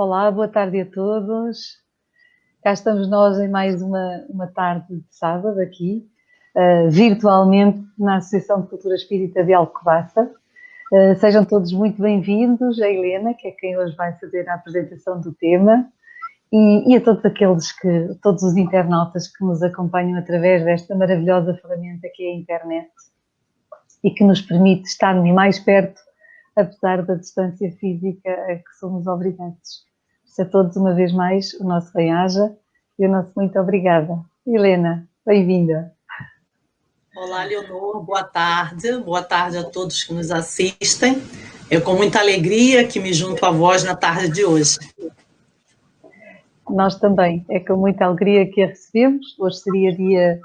Olá, boa tarde a todos. Cá estamos nós em mais uma tarde de sábado aqui, virtualmente na Associação de Cultura Espírita de Alcobaça. Sejam todos muito bem-vindos, a Helena, que é quem hoje vai fazer a apresentação do tema, e a todos os internautas que nos acompanham através desta maravilhosa ferramenta que é a internet e que nos permite estar mais perto, apesar da distância física a que somos obrigados. A todos, uma vez mais, o nosso bem-aja e o nosso muito obrigada. Helena, bem-vinda. Olá, Leonor, boa tarde a todos que nos assistem. É com muita alegria que me junto a vós na tarde de hoje. Nós também, é com muita alegria que a recebemos. Hoje seria dia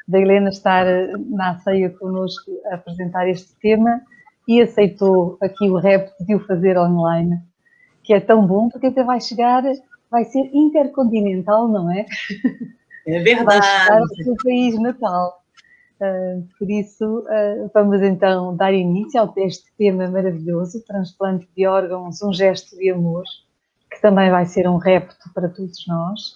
da Helena estar na ceia connosco a apresentar este tema e aceitou aqui o repto de o fazer online, que é tão bom, porque até vai ser intercontinental, não é? É verdade. Vai chegar ao seu país natal. Por isso, vamos então dar início a este tema maravilhoso, transplante de órgãos, um gesto de amor, que também vai ser um repto para todos nós.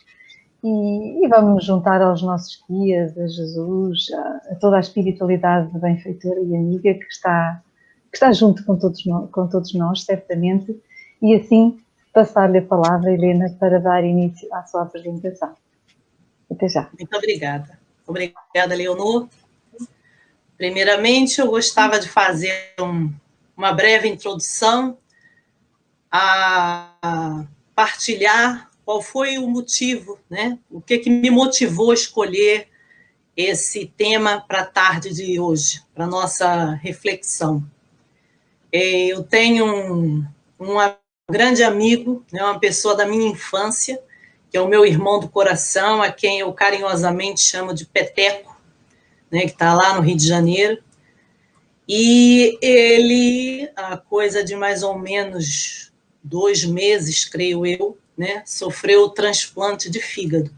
E vamos nos juntar aos nossos guias, a Jesus, a toda a espiritualidade benfeitora e amiga que está junto com todos nós, certamente, e assim passar-lhe a palavra, Helena, para dar início à sua apresentação. Até já. Muito obrigada. Obrigada, Leonor. Primeiramente, eu gostaria de fazer uma breve introdução a partilhar qual foi o motivo, né? O que me motivou a escolher esse tema para a tarde de hoje, para a nossa reflexão. Eu tenho um grande amigo, né, uma pessoa da minha infância, que é o meu irmão do coração, a quem eu carinhosamente chamo de Peteco, né, que está lá no Rio de Janeiro. E ele, há coisa de mais ou menos 2 meses, creio eu, né, sofreu o transplante de fígado.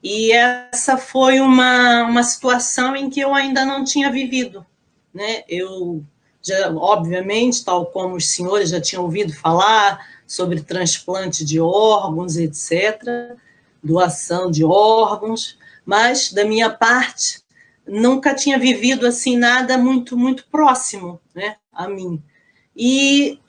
E essa foi uma situação em que eu ainda não tinha vivido, né? Eu já, obviamente, tal como os senhores já tinham ouvido falar sobre transplante de órgãos, etc., doação de órgãos, mas, da minha parte, nunca tinha vivido assim nada muito, muito próximo, né, a mim. E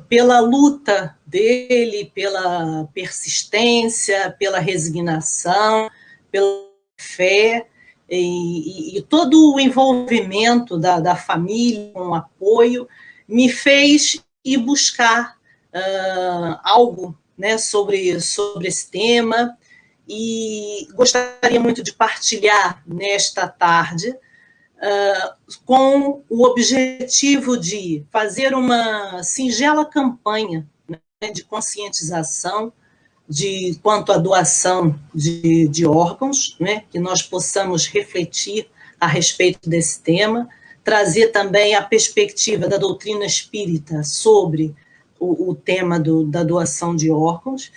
pela luta dele, pela persistência, pela resignação, pela fé, e todo o envolvimento da família, com apoio, me fez ir buscar algo, né, sobre esse tema, e gostaria muito de partilhar nesta tarde com o objetivo de fazer uma singela campanha, né, de conscientização quanto à doação de órgãos, né, que nós possamos refletir a respeito desse tema, trazer também a perspectiva da doutrina espírita sobre o tema da doação de órgãos,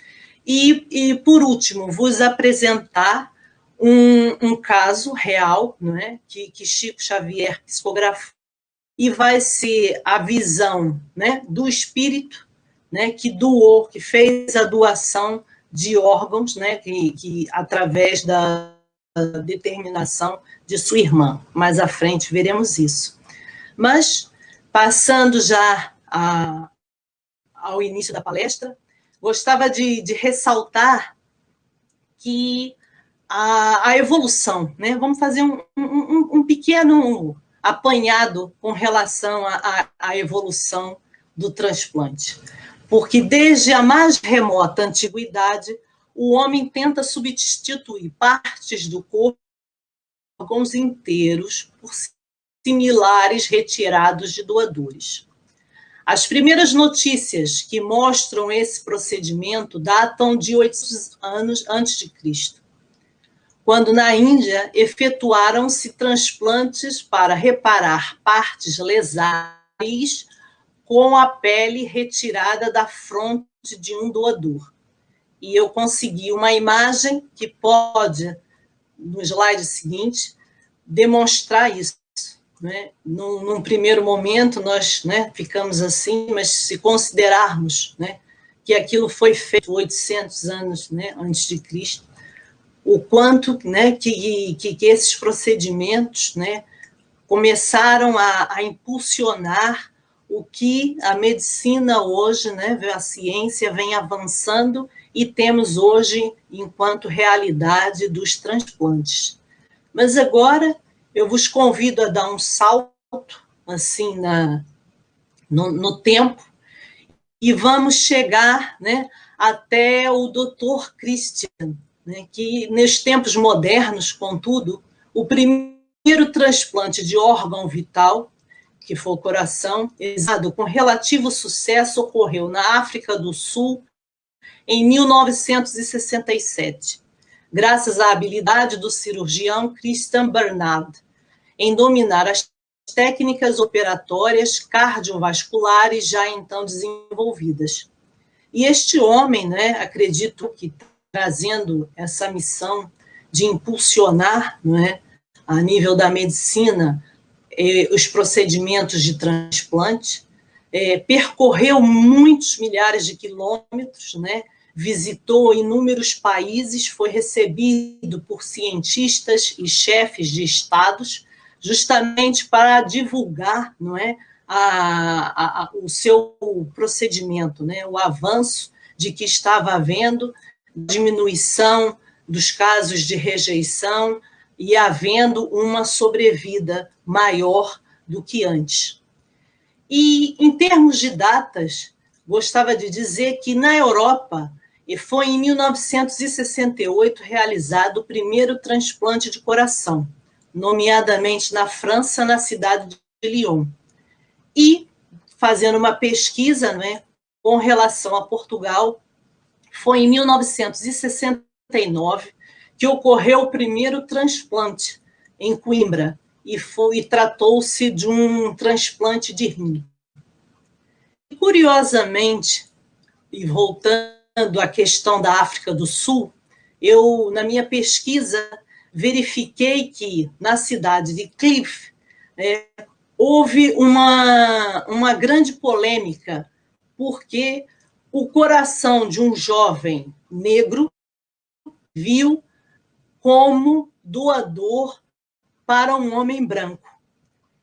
e por último, vos apresentar um caso real, não é, que Chico Xavier psicografou, e vai ser a visão, né, do espírito, né, que doou, que fez a doação de órgãos, né, que através da determinação de sua irmã. Mais à frente veremos isso. Mas, passando já ao início da palestra, gostava de ressaltar que a evolução, né? Vamos fazer um pequeno apanhado com relação à evolução do transplante. Porque desde a mais remota antiguidade, o homem tenta substituir partes do corpo, órgãos inteiros, por similares retirados de doadores. As primeiras notícias que mostram esse procedimento datam de 800 anos antes de Cristo, quando na Índia efetuaram-se transplantes para reparar partes lesáveis com a pele retirada da fronte de um doador. E eu consegui uma imagem que pode, no slide seguinte, demonstrar isso, né? Num primeiro momento, nós, né, ficamos assim, mas se considerarmos, né, que aquilo foi feito 800 anos, né, antes de Cristo, o quanto, né, que esses procedimentos, né, começaram a impulsionar o que a medicina hoje, né, a ciência vem avançando e temos hoje enquanto realidade dos transplantes. Mas agora eu vos convido a dar um salto assim no tempo e vamos chegar, né, até o Dr. Christian, né, que nos tempos modernos, contudo, o primeiro transplante de órgão vital, que foi o coração, realizado com relativo sucesso, ocorreu na África do Sul em 1967, graças à habilidade do cirurgião Christian Barnard em dominar as técnicas operatórias cardiovasculares já então desenvolvidas. E este homem, né, acredito que trazendo essa missão de impulsionar, né, a nível da medicina, os procedimentos de transplante, percorreu muitos milhares de quilômetros, né, visitou inúmeros países, foi recebido por cientistas e chefes de estados, justamente para divulgar, não é, o seu procedimento, né, o avanço de que estava havendo diminuição dos casos de rejeição e havendo uma sobrevida maior do que antes. E, em termos de datas, gostava de dizer que, na Europa, foi em 1968 realizado o primeiro transplante de coração, nomeadamente na França, na cidade de Lyon. E, fazendo uma pesquisa, né, com relação a Portugal, foi em 1969 que ocorreu o primeiro transplante em Coimbra, e tratou-se de um transplante de rim. E, curiosamente, e voltando à questão da África do Sul, eu, na minha pesquisa, verifiquei que, na cidade de Cliff, houve uma grande polêmica, porque o coração de um jovem negro viu como doador para um homem branco.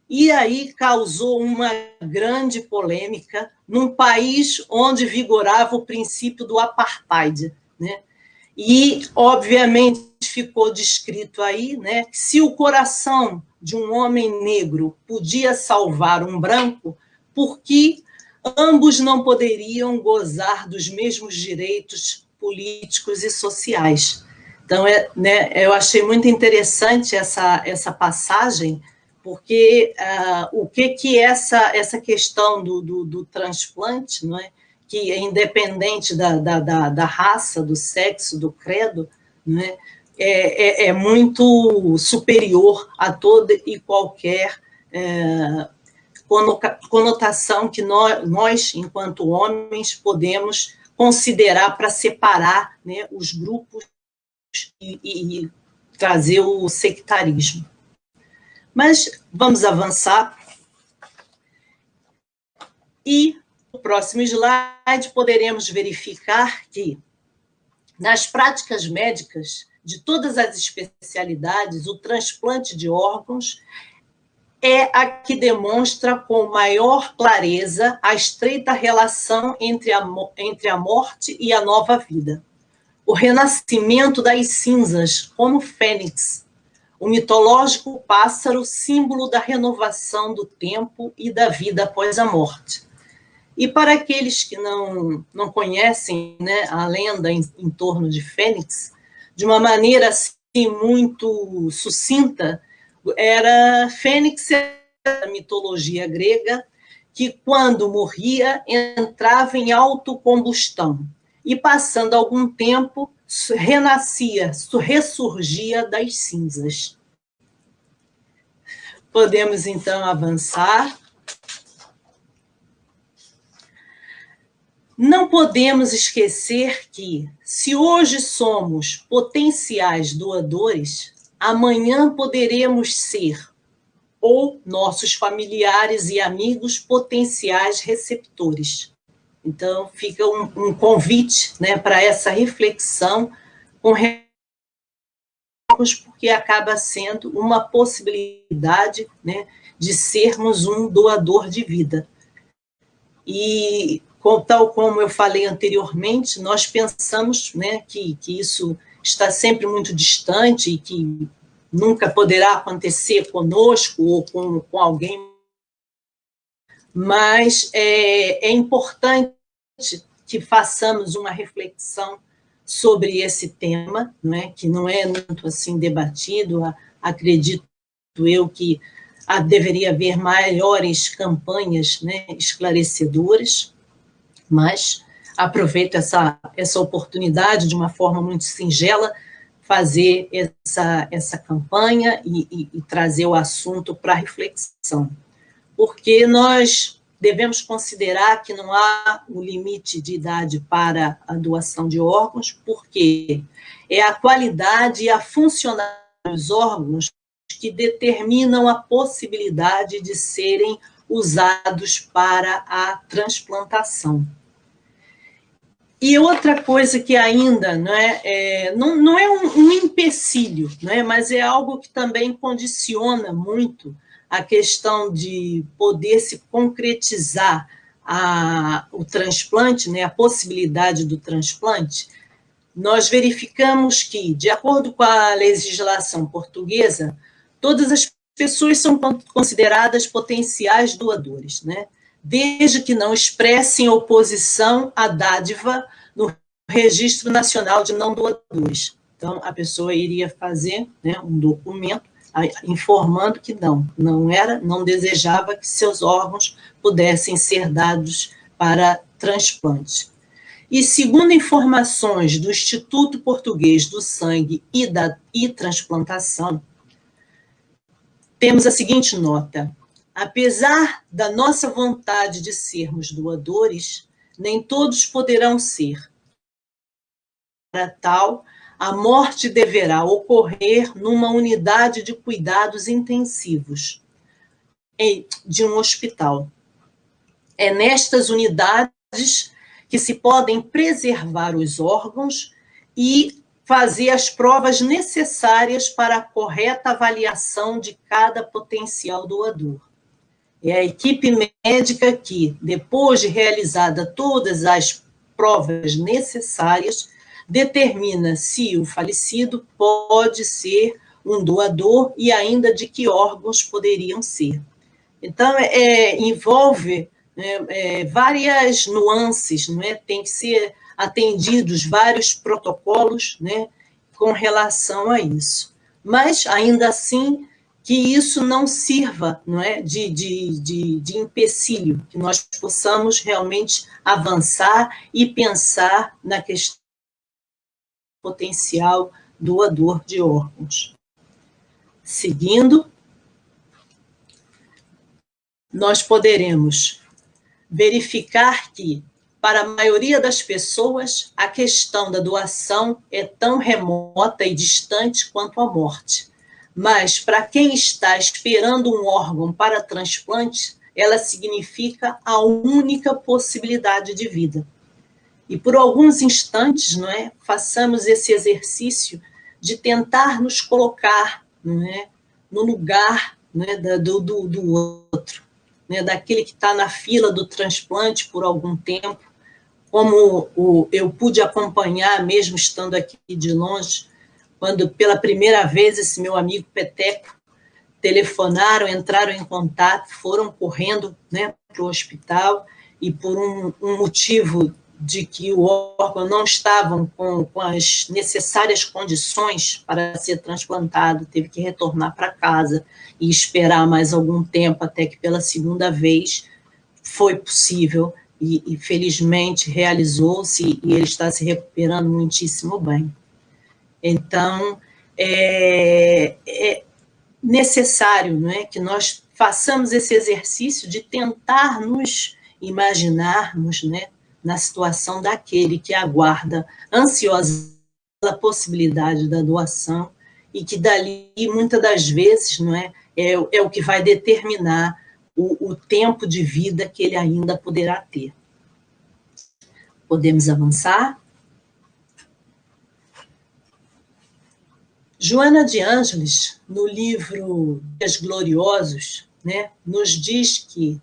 E aí causou uma grande polêmica num país onde vigorava o princípio do apartheid, né? E, obviamente, ficou descrito aí, né, que se o coração de um homem negro podia salvar um branco, por que ambos não poderiam gozar dos mesmos direitos políticos e sociais? Então, né, eu achei muito interessante essa passagem, porque o que essa questão do transplante, não é? Que é independente da raça, do sexo, do credo, não é? É muito superior a toda e qualquer conotação que nós, enquanto homens, podemos considerar para separar, né, os grupos e trazer o sectarismo. Mas vamos avançar. E no próximo slide poderemos verificar que, nas práticas médicas de todas as especialidades, o transplante de órgãos é a que demonstra com maior clareza a estreita relação entre a morte e a nova vida. O renascimento das cinzas, como fênix, o mitológico pássaro, símbolo da renovação do tempo e da vida após a morte. E para aqueles que não conhecem, né, a lenda em torno de Fênix, de uma maneira assim, muito sucinta, Fênix era a mitologia grega, que quando morria entrava em autocombustão e, passando algum tempo, renascia, ressurgia das cinzas. Podemos, então, avançar. Não podemos esquecer que, se hoje somos potenciais doadores, amanhã poderemos ser, ou nossos familiares e amigos, potenciais receptores. Então, fica um convite, né, para essa reflexão com porque acaba sendo uma possibilidade, né, de sermos um doador de vida. E, tal como eu falei anteriormente, nós pensamos, né, que isso está sempre muito distante e que nunca poderá acontecer conosco ou com alguém, mas é importante que façamos uma reflexão sobre esse tema, né, que não é muito assim debatido. Acredito eu que deveria haver maiores campanhas, né, esclarecedoras, mas aproveito essa oportunidade de uma forma muito singela, fazer essa campanha e trazer o assunto para reflexão, porque nós devemos considerar que não há um limite de idade para a doação de órgãos, porque é a qualidade e a funcionalidade dos órgãos que determinam a possibilidade de serem usados para a transplantação. E outra coisa que ainda não é um empecilho, mas é algo que também condiciona muito a questão de poder se concretizar o transplante, a possibilidade do transplante. Nós verificamos que, de acordo com a legislação portuguesa, todas as pessoas são consideradas potenciais doadores, desde que não expressem oposição à dádiva no Registro Nacional de Não Doadores. Então, a pessoa iria fazer um documento informando que não desejava que seus órgãos pudessem ser dados para transplante. E, segundo informações do Instituto Português do Sangue e Transplantação, temos a seguinte nota: apesar da nossa vontade de sermos doadores, nem todos poderão ser. Para tal, a morte deverá ocorrer numa unidade de cuidados intensivos de um hospital. É nestas unidades que se podem preservar os órgãos e fazer as provas necessárias para a correta avaliação de cada potencial doador. É a equipe médica que, depois de realizada todas as provas necessárias, determina se o falecido pode ser um doador e ainda de que órgãos poderiam ser. Então, envolve várias nuances, tem que ser atendidos vários protocolos com relação a isso. Mas, ainda assim, que isso não sirva de empecilho, que nós possamos realmente avançar e pensar na questão do potencial doador de órgãos. Seguindo, nós poderemos verificar que, para a maioria das pessoas, a questão da doação é tão remota e distante quanto a morte. Mas, para quem está esperando um órgão para transplante, ela significa a única possibilidade de vida. E, por alguns instantes, façamos esse exercício de tentar nos colocar no lugar do outro, daquele que está na fila do transplante por algum tempo, como eu pude acompanhar, mesmo estando aqui de longe, quando pela primeira vez esse meu amigo Peteco telefonaram, entraram em contato, foram correndo para o hospital e por um motivo de que o órgão não estava com as necessárias condições para ser transplantado, teve que retornar para casa e esperar mais algum tempo até que pela segunda vez foi possível e felizmente realizou-se e ele está se recuperando muitíssimo bem. Então, é necessário que nós façamos esse exercício de tentar nos imaginarmos na situação daquele que aguarda ansiosa a possibilidade da doação e que dali, muitas das vezes, é o que vai determinar o tempo de vida que ele ainda poderá ter. Podemos avançar? Joana de Ângeles, no livro Dias Gloriosos, né, nos diz que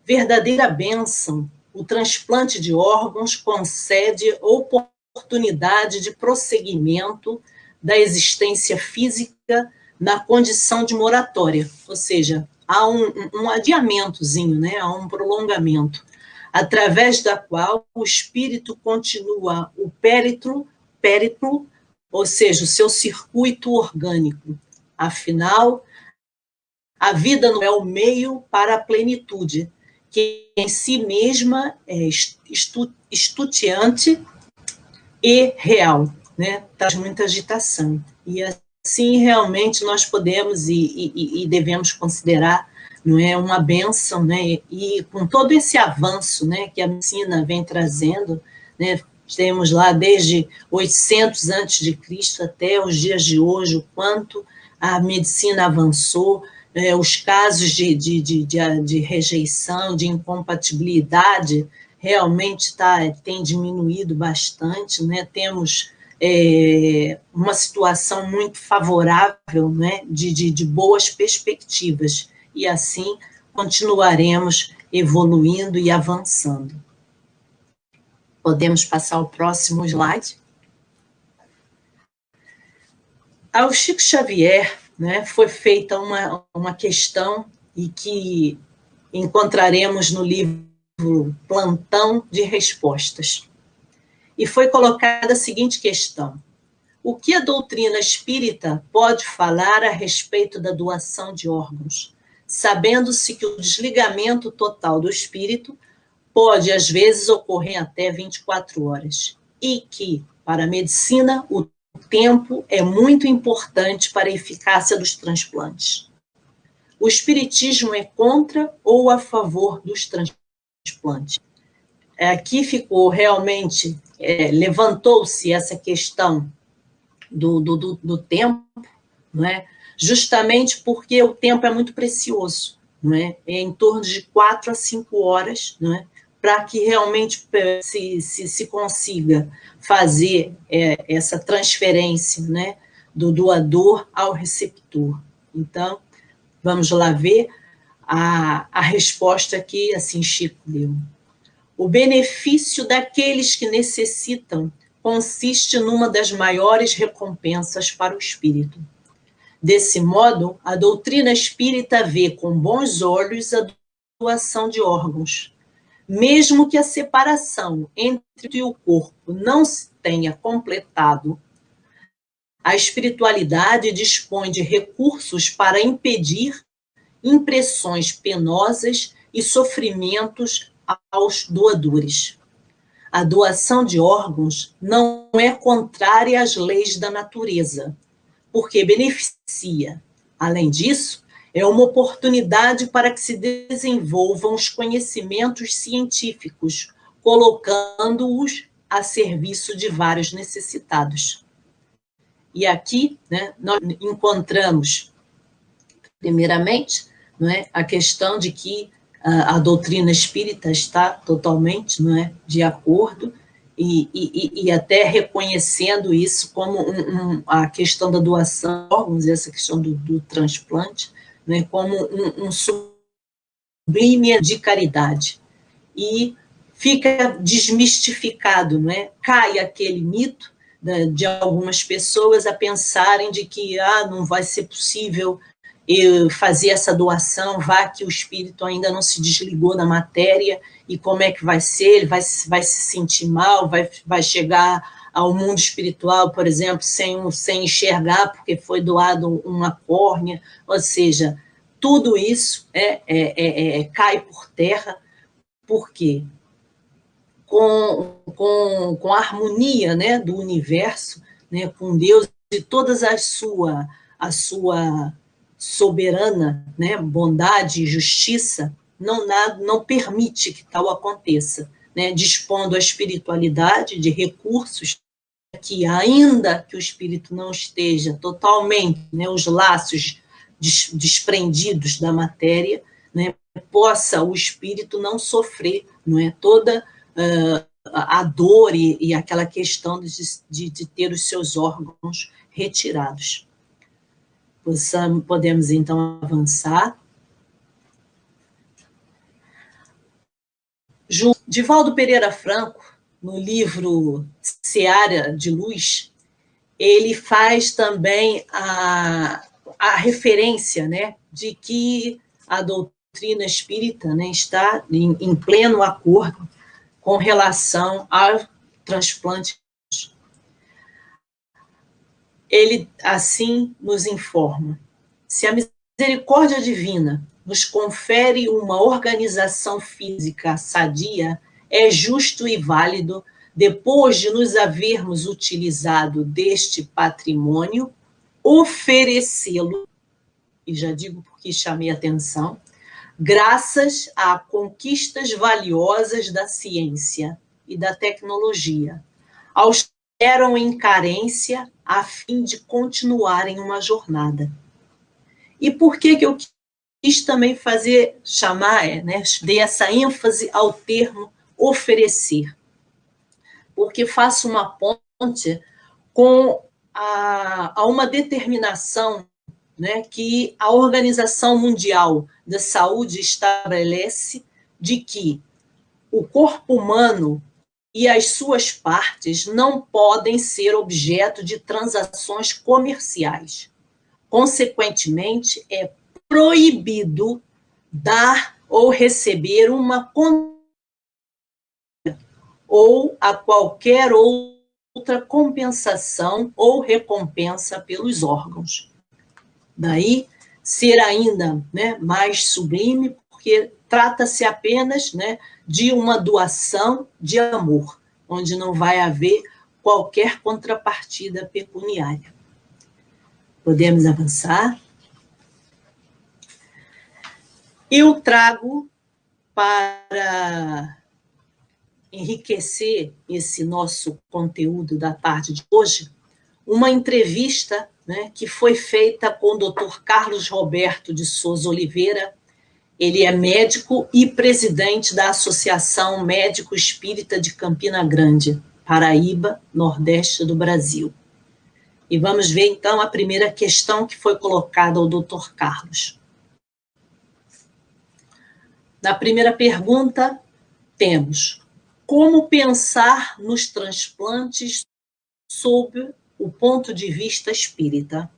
verdadeira bênção, o transplante de órgãos concede oportunidade de prosseguimento da existência física na condição de moratória, ou seja, há um adiamentozinho, né, há um prolongamento, através da qual o espírito continua o périplo, ou seja, o seu circuito orgânico. Afinal, a vida não é o meio para a plenitude, que em si mesma é estuteante e real, né? Traz muita agitação. E assim, realmente, nós podemos e devemos considerar, não é, uma bênção, né? E com todo esse avanço, né, que a medicina vem trazendo, né? Temos lá desde 800 a.C. até os dias de hoje, o quanto a medicina avançou, os casos de rejeição, de incompatibilidade, realmente tem diminuído bastante, né? Temos uma situação muito favorável, né? de boas perspectivas, e assim continuaremos evoluindo e avançando. Podemos passar ao próximo slide. Ao Chico Xavier, né, foi feita uma questão e que encontraremos no livro Plantão de Respostas. E foi colocada a seguinte questão: o que a doutrina espírita pode falar a respeito da doação de órgãos, sabendo-se que o desligamento total do espírito pode, às vezes, ocorrer até 24 horas, e que, para a medicina, o tempo é muito importante para a eficácia dos transplantes. O espiritismo é contra ou a favor dos transplantes? Aqui ficou realmente, levantou-se essa questão do tempo, não é? Justamente porque o tempo é muito precioso, não é? É em torno de 4 a 5 horas, não é? Para que realmente se consiga fazer essa transferência, né, do doador ao receptor. Então, vamos lá ver a resposta que assim Chico deu. O benefício daqueles que necessitam consiste numa das maiores recompensas para o espírito. Desse modo, a doutrina espírita vê com bons olhos a doação de órgãos, mesmo que a separação entre o corpo não se tenha completado. A espiritualidade dispõe de recursos para impedir impressões penosas e sofrimentos aos doadores. A doação de órgãos não é contrária às leis da natureza, porque beneficia. Além disso, é uma oportunidade para que se desenvolvam os conhecimentos científicos, colocando-os a serviço de vários necessitados. E aqui, né, nós encontramos, primeiramente, não é, a questão de que a doutrina espírita está totalmente, não é, de acordo e até reconhecendo isso como a questão da doação de órgãos, essa questão do transplante, né, como um sublime de caridade. E fica desmistificado, né? Cai aquele mito de algumas pessoas a pensarem de que não vai ser possível eu fazer essa doação, vá que o espírito ainda não se desligou da matéria, e como é que vai ser? Ele vai se sentir mal, vai chegar ao mundo espiritual, por exemplo, sem enxergar, porque foi doado uma córnea, ou seja, tudo isso cai por terra, porque com a harmonia, né, do universo, né, com Deus e todas a sua soberana, né, bondade e justiça, não permite que tal aconteça, né, dispondo a espiritualidade de recursos que, ainda que o espírito não esteja totalmente, né, os laços desprendidos da matéria, né, possa o espírito não sofrer, não é, toda a dor e aquela questão de ter os seus órgãos retirados. Podemos, então, avançar. Divaldo Pereira Franco, no livro Seara de Luz, ele faz também a referência, né, de que a doutrina espírita, né, está em pleno acordo com relação ao transplante. Ele, assim, nos informa: se a misericórdia divina nos confere uma organização física sadia, é justo e válido, depois de nos havermos utilizado deste patrimônio, oferecê-lo, e já digo porque chamei a atenção, graças a conquistas valiosas da ciência e da tecnologia, aos que eram em carência a fim de continuarem uma jornada. E por que eu quis também dei essa ênfase ao termo oferecer? Porque faço uma ponte com a uma determinação, né, que a Organização Mundial da Saúde estabelece, de que o corpo humano e as suas partes não podem ser objeto de transações comerciais. Consequentemente, é proibido dar ou receber uma ou a qualquer outra compensação ou recompensa pelos órgãos. Daí ser ainda, né, mais sublime, porque trata-se apenas, né, de uma doação de amor, onde não vai haver qualquer contrapartida pecuniária. Podemos avançar? Eu trago, para enriquecer esse nosso conteúdo da tarde de hoje, uma entrevista, né, que foi feita com o Dr. Carlos Roberto de Souza Oliveira. Ele é médico e presidente da Associação Médico Espírita de Campina Grande, Paraíba, Nordeste do Brasil. E vamos ver, então, a primeira questão que foi colocada ao Dr. Carlos. Na primeira pergunta, temos: como pensar nos transplantes sob o ponto de vista espírita?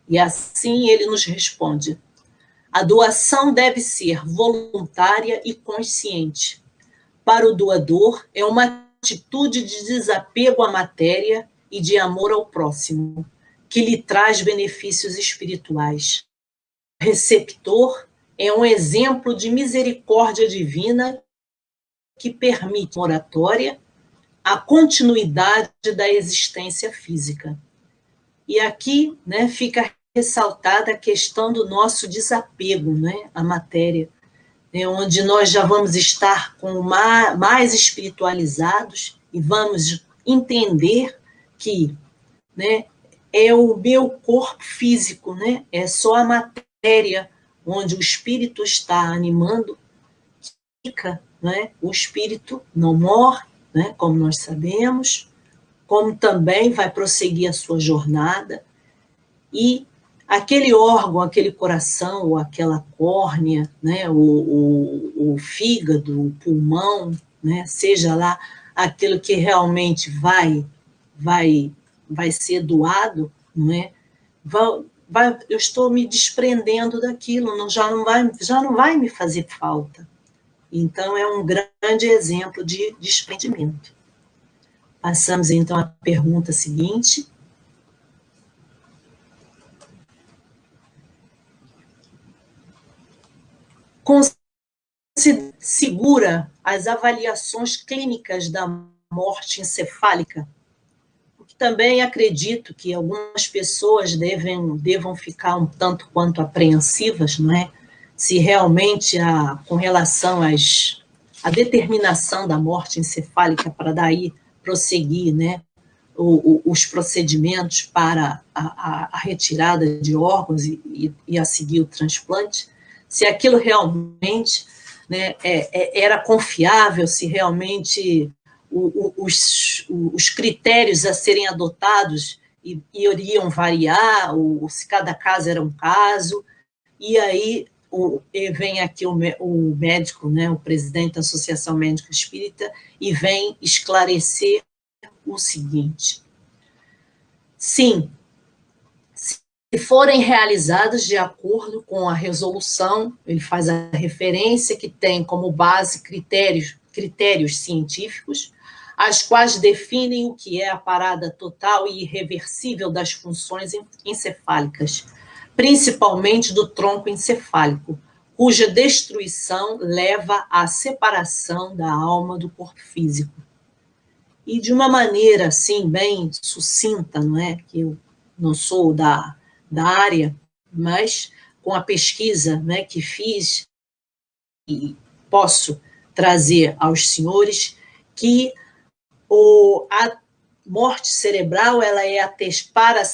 E assim ele nos responde: a doação deve ser voluntária e consciente. Para o doador, é uma atitude de desapego à matéria e de amor ao próximo, que lhe traz benefícios espirituais. O receptor é um exemplo de misericórdia divina que permite a oratória, a continuidade da existência física. E aqui, né, fica ressaltada a questão do nosso desapego, né, à matéria, né, onde nós já vamos estar mais espiritualizados e vamos entender que, né, é o meu corpo físico, né, é só a matéria onde o espírito está animando, fica, né, o espírito não morre, né, como nós sabemos, como também vai prosseguir a sua jornada, e aquele órgão, aquele coração, ou aquela córnea, né, o fígado, o pulmão, né, seja lá aquilo que realmente vai ser doado, não é? Eu estou me desprendendo daquilo, já não vai me fazer falta. Então, é um grande exemplo de desprendimento. Passamos, então, à pergunta seguinte. Segura as avaliações clínicas da morte encefálica? Porque também acredito que algumas pessoas devam ficar um tanto quanto apreensivas, não é? Se realmente, com relação à determinação da morte encefálica, para daí prosseguir, né, os procedimentos para a retirada de órgãos e a seguir o transplante, se aquilo realmente, né, era confiável, se realmente os critérios a serem adotados iriam variar, se cada caso era um caso, e aí vem aqui o médico, né, o presidente da Associação Médica Espírita, e vem esclarecer o seguinte: sim, se forem realizadas de acordo com a resolução, ele faz a referência que tem como base critérios científicos, as quais definem o que é a parada total e irreversível das funções encefálicas, principalmente do tronco encefálico, cuja destruição leva à separação da alma do corpo físico. E de uma maneira, assim, bem sucinta, não é? Que eu não sou da área, mas com a pesquisa, né, que fiz, e posso trazer aos senhores, que a morte cerebral, ela é para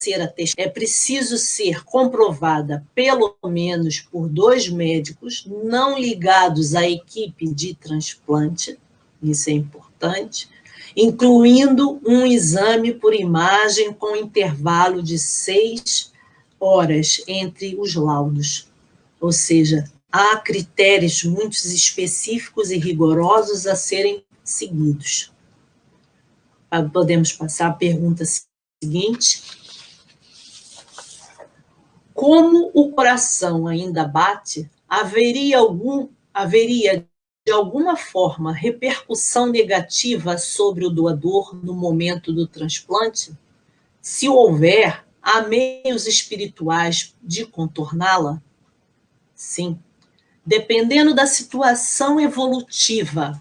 ser atestada, é preciso ser comprovada pelo menos por 2 médicos não ligados à equipe de transplante, isso é importante, incluindo um exame por imagem com intervalo de 6 horas entre os laudos. Ou seja, há critérios muito específicos e rigorosos a serem seguidos. Podemos passar à pergunta seguinte. Como o coração ainda bate, haveria de alguma forma repercussão negativa sobre o doador no momento do transplante? Se houver, há meios espirituais de contorná-la? Sim. Dependendo da situação evolutiva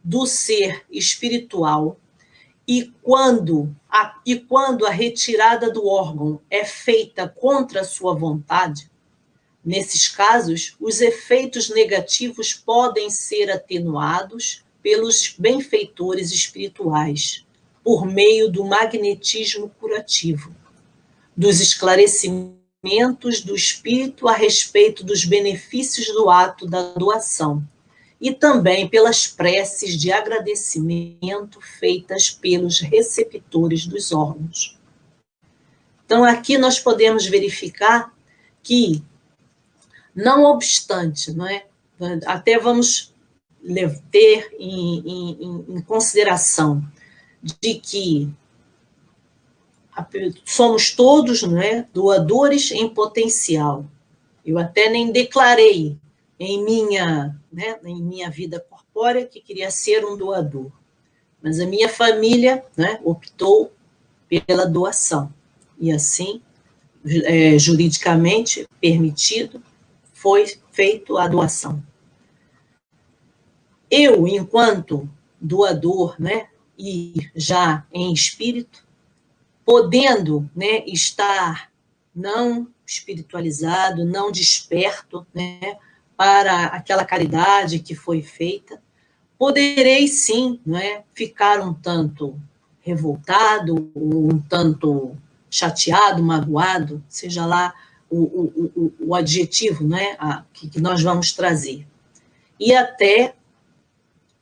do ser espiritual e quando a retirada do órgão é feita contra a sua vontade, nesses casos, os efeitos negativos podem ser atenuados pelos benfeitores espirituais, por meio do magnetismo curativo, dos esclarecimentos do espírito a respeito dos benefícios do ato da doação, e também pelas preces de agradecimento feitas pelos receptores dos órgãos. Então, aqui nós podemos verificar que, não obstante, não é? Até vamos ter em consideração de que somos todos, não é, doadores em potencial. Eu até nem declarei em minha vida corpórea que queria ser um doador, mas a minha família, né, optou pela doação, e assim, juridicamente permitido, foi feita a doação. Eu, enquanto doador, né, e já em espírito, podendo, né, estar não espiritualizado, não desperto, né, para aquela caridade que foi feita, poderei sim, não é, ficar um tanto revoltado, um tanto chateado, magoado, seja lá o adjetivo, né, que nós vamos trazer. E até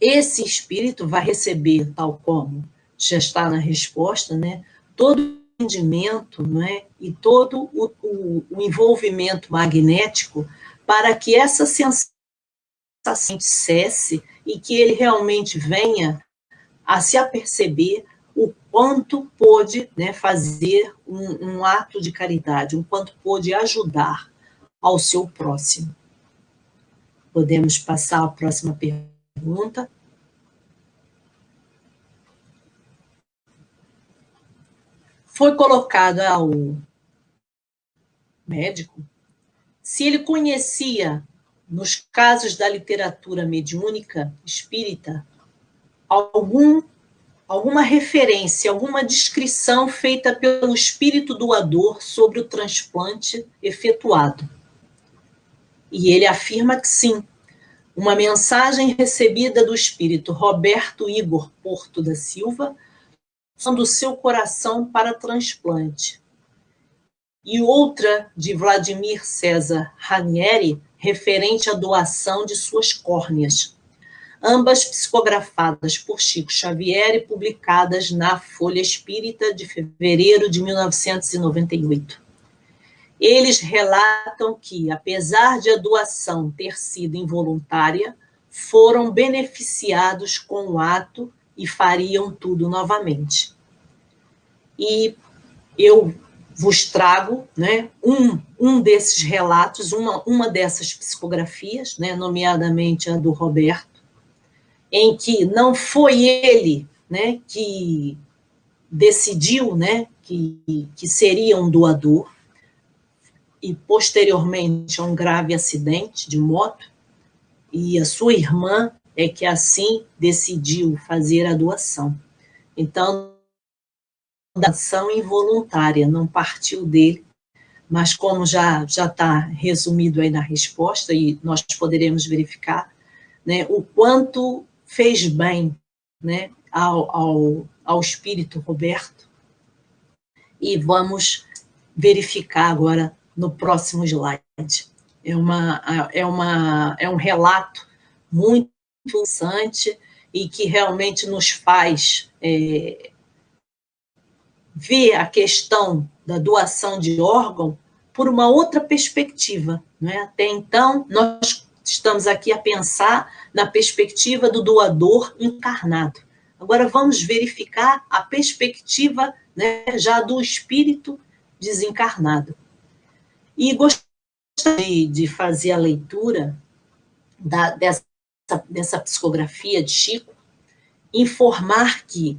esse espírito vai receber, tal como já está na resposta, né, todo o entendimento, não é, e todo o envolvimento magnético para que essa sensação cesse e que ele realmente venha a se aperceber o quanto pôde, né, fazer um ato de caridade, o quanto pôde ajudar ao seu próximo. Podemos passar à próxima pergunta. Foi colocado ao médico se ele conhecia, nos casos da literatura mediúnica espírita, alguma referência, alguma descrição feita pelo espírito doador sobre o transplante efetuado. E ele afirma que sim. Uma mensagem recebida do espírito Roberto Igor Porto da Silva, do seu coração para transplante. E outra de Vladimir César Ranieri, referente à doação de suas córneas. ambas psicografadas por Chico Xavier e publicadas na Folha Espírita de fevereiro de 1998. Eles relatam que, apesar de a doação ter sido involuntária, foram beneficiados com o ato e fariam tudo novamente. E eu vos trago, né, um desses relatos, uma dessas psicografias, né, nomeadamente a do Roberto, em que não foi ele, né, que decidiu, né, que seria um doador, e posteriormente a um grave acidente de moto, e a sua irmã é que assim decidiu fazer a doação. Então, a doação involuntária, não partiu dele, mas como já está resumido aí na resposta, e nós poderemos verificar, né, o quanto fez bem, né, ao espírito Roberto, e vamos verificar agora no próximo slide. É um relato muito interessante e que realmente nos faz ver a questão da doação de órgão por uma outra perspectiva, né? Até então, nós estamos aqui a pensar na perspectiva do doador encarnado. Agora vamos verificar a perspectiva, né, já do espírito desencarnado. E gostaria de fazer a leitura dessa psicografia de Chico, informar que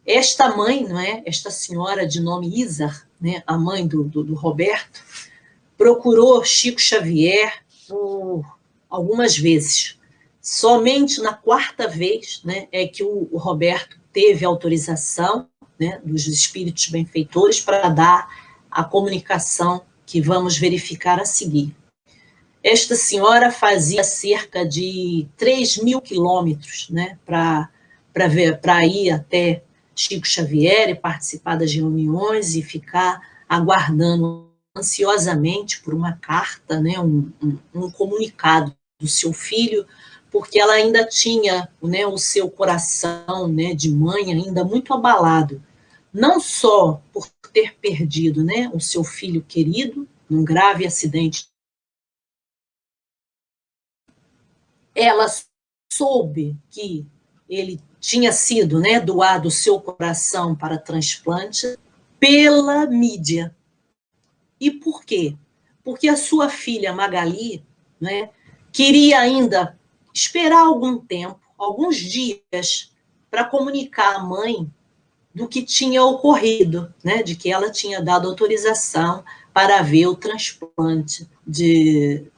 esta mãe, não é, esta senhora de nome Isar, né, a mãe do Roberto, procurou Chico Xavier por algumas vezes. Somente na quarta vez, né, é que o Roberto teve autorização, né, dos espíritos benfeitores para dar a comunicação que vamos verificar a seguir. Esta senhora fazia cerca de 3.000 quilômetros, né, para ir até Chico Xavier e participar das reuniões e ficar aguardando ansiosamente por uma carta, né, um comunicado do seu filho, porque ela ainda tinha, né, o seu coração, né, de mãe ainda muito abalado, não só por ter perdido, né, o seu filho querido num grave acidente. Ela soube que ele tinha sido, né, doado o seu coração para transplante pela mídia. E por quê? Porque a sua filha Magali, né, queria ainda esperar algum tempo, alguns dias, para comunicar à mãe do que tinha ocorrido, né, de que ela tinha dado autorização para ver o transplante de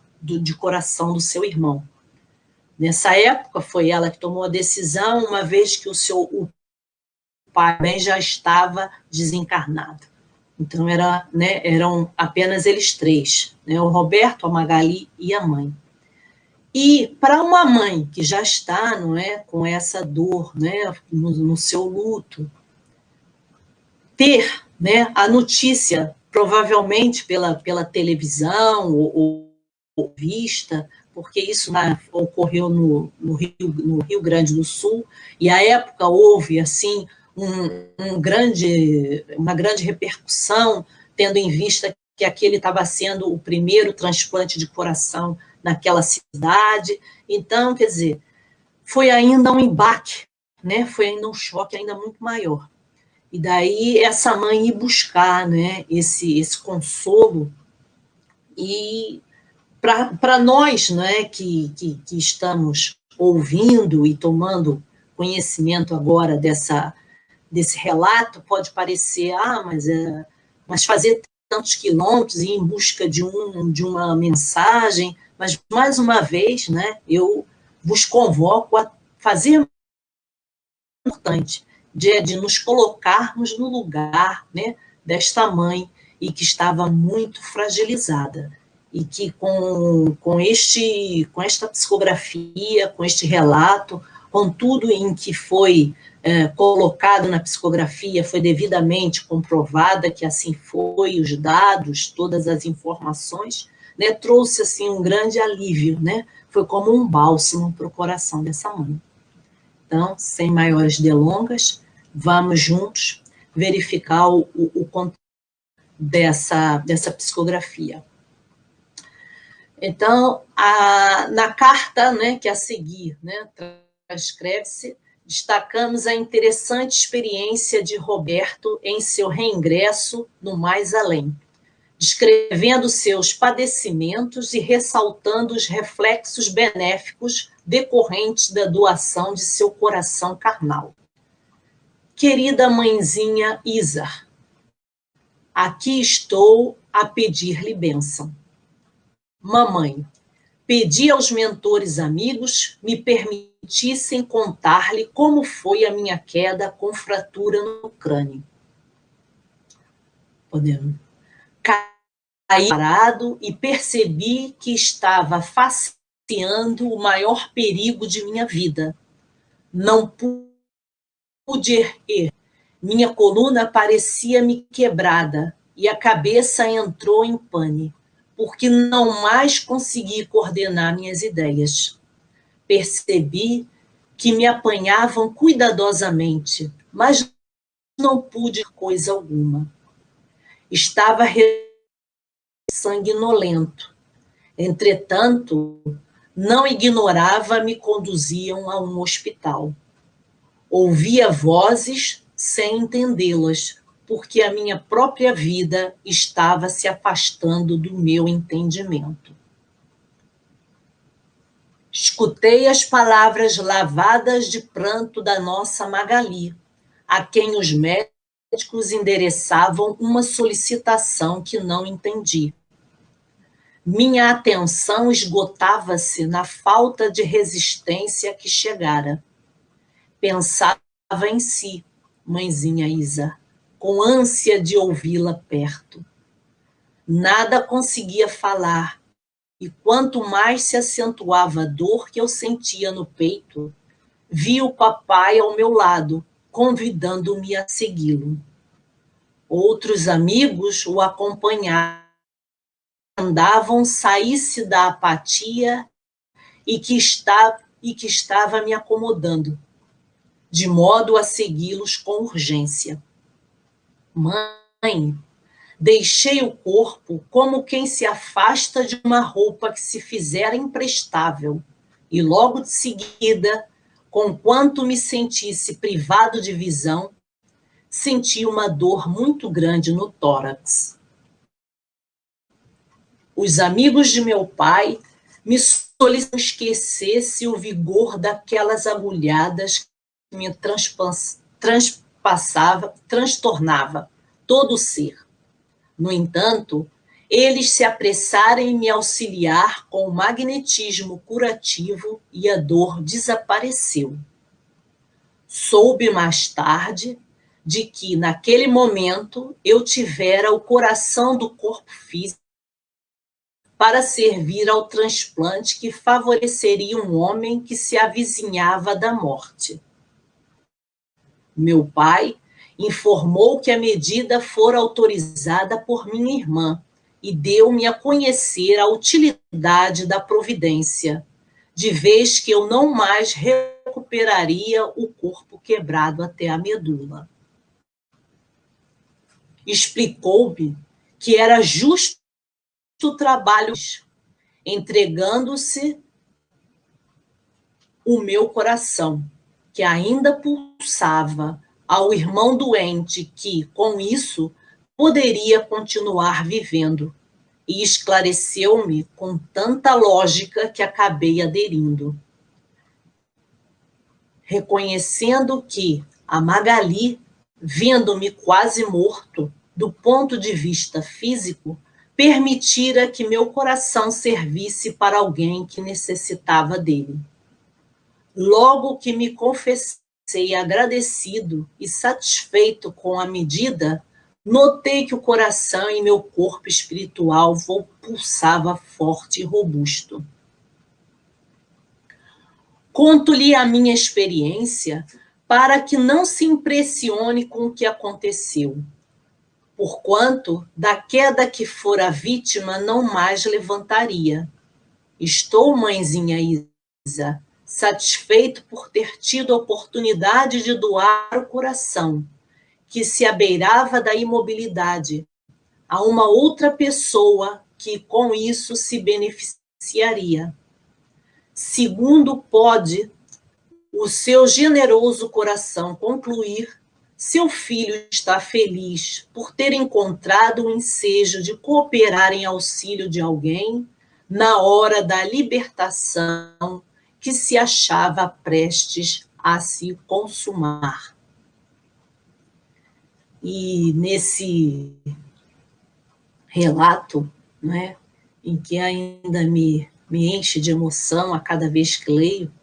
coração do seu irmão. Nessa época, foi ela que tomou a decisão, uma vez que o pai bem já estava desencarnado. Então, eram apenas eles três, né, o Roberto, a Magali e a mãe. E para uma mãe que já está, não é, com essa dor, né, no seu luto, ter, né, a notícia, provavelmente pela televisão ou vista, porque isso ocorreu no Rio Grande do Sul, e à época houve assim uma grande repercussão, tendo em vista que aquele estava sendo o primeiro transplante de coração naquela cidade. Então, quer dizer, foi ainda um embate, né? Foi ainda um choque ainda muito maior. E daí essa mãe ir buscar, né, esse consolo, e para nós, né, que estamos ouvindo e tomando conhecimento agora desse relato, pode parecer, mas fazer tantos quilômetros e ir em busca de uma mensagem, mas mais uma vez, né, eu vos convoco a fazer importante de nos colocarmos no lugar, né, desta mãe, e que estava muito fragilizada, e que com esta psicografia, com este relato, com tudo em que foi colocado na psicografia, foi devidamente comprovada que assim foi, os dados, todas as informações, né, trouxe assim um grande alívio, né? Foi como um bálsamo para o coração dessa mãe. Então, sem maiores delongas, vamos juntos verificar o conteúdo dessa psicografia. Então, na carta, né, que a seguir, né, transcreve-se, destacamos a interessante experiência de Roberto em seu reingresso no mais além, descrevendo seus padecimentos e ressaltando os reflexos benéficos decorrentes da doação de seu coração carnal. Querida mãezinha Isa, aqui estou a pedir-lhe bênção. Mamãe, pedi aos mentores amigos me permitissem contar-lhe como foi a minha queda com fratura no crânio. Podemos. Caí parado e percebi que estava faceando o maior perigo de minha vida. Não pude erguer. Minha coluna parecia-me quebrada e a cabeça entrou em pane, porque não mais consegui coordenar minhas ideias. Percebi que me apanhavam cuidadosamente, mas não pude coisa alguma. Estava sanguinolento. Entretanto, não ignorava, me conduziam a um hospital. Ouvia vozes sem entendê-las, porque a minha própria vida estava se afastando do meu entendimento. Escutei as palavras lavadas de pranto da nossa Magali, a quem os médicos endereçavam uma solicitação que não entendi. Minha atenção esgotava-se na falta de resistência que chegara. Pensava em si, mãezinha Isa, com ânsia de ouvi-la perto. Nada conseguia falar, e quanto mais se acentuava a dor que eu sentia no peito, vi o papai ao meu lado, convidando-me a segui-lo. Outros amigos o acompanhavam, mandavam sair-se da apatia e que estava me acomodando, de modo a segui-los com urgência. Mãe, deixei o corpo como quem se afasta de uma roupa que se fizera imprestável, e logo de seguida, conquanto me sentisse privado de visão, senti uma dor muito grande no tórax. Os amigos de meu pai me solicitaram que esquecesse o vigor daquelas agulhadas que me transtornava todo o ser. No entanto, eles se apressaram em me auxiliar com o magnetismo curativo e a dor desapareceu. Soube mais tarde de que, naquele momento, eu tivera o coração do corpo físico para servir ao transplante que favoreceria um homem que se avizinhava da morte. Meu pai informou que a medida fora autorizada por minha irmã e deu-me a conhecer a utilidade da providência, de vez que eu não mais recuperaria o corpo quebrado até a medula. Explicou-me que era justo o trabalho, entregando-se o meu coração, que ainda pulsava, ao irmão doente que, com isso, poderia continuar vivendo, e esclareceu-me com tanta lógica que acabei aderindo. Reconhecendo que a Magali, vendo-me quase morto, do ponto de vista físico, permitira que meu coração servisse para alguém que necessitava dele. Logo que me confessei agradecido e satisfeito com a medida, notei que o coração em meu corpo espiritual pulsava forte e robusto. Conto-lhe a minha experiência para que não se impressione com o que aconteceu, porquanto da queda que fora vítima não mais levantaria. Estou, mãezinha Isa, satisfeito por ter tido a oportunidade de doar o coração, que se abeirava da imobilidade, a uma outra pessoa que com isso se beneficiaria. Segundo pode o seu generoso coração concluir, seu filho está feliz por ter encontrado o ensejo de cooperar em auxílio de alguém na hora da libertação que se achava prestes a se consumar. E nesse relato, né, em que ainda me enche de emoção a cada vez que leio,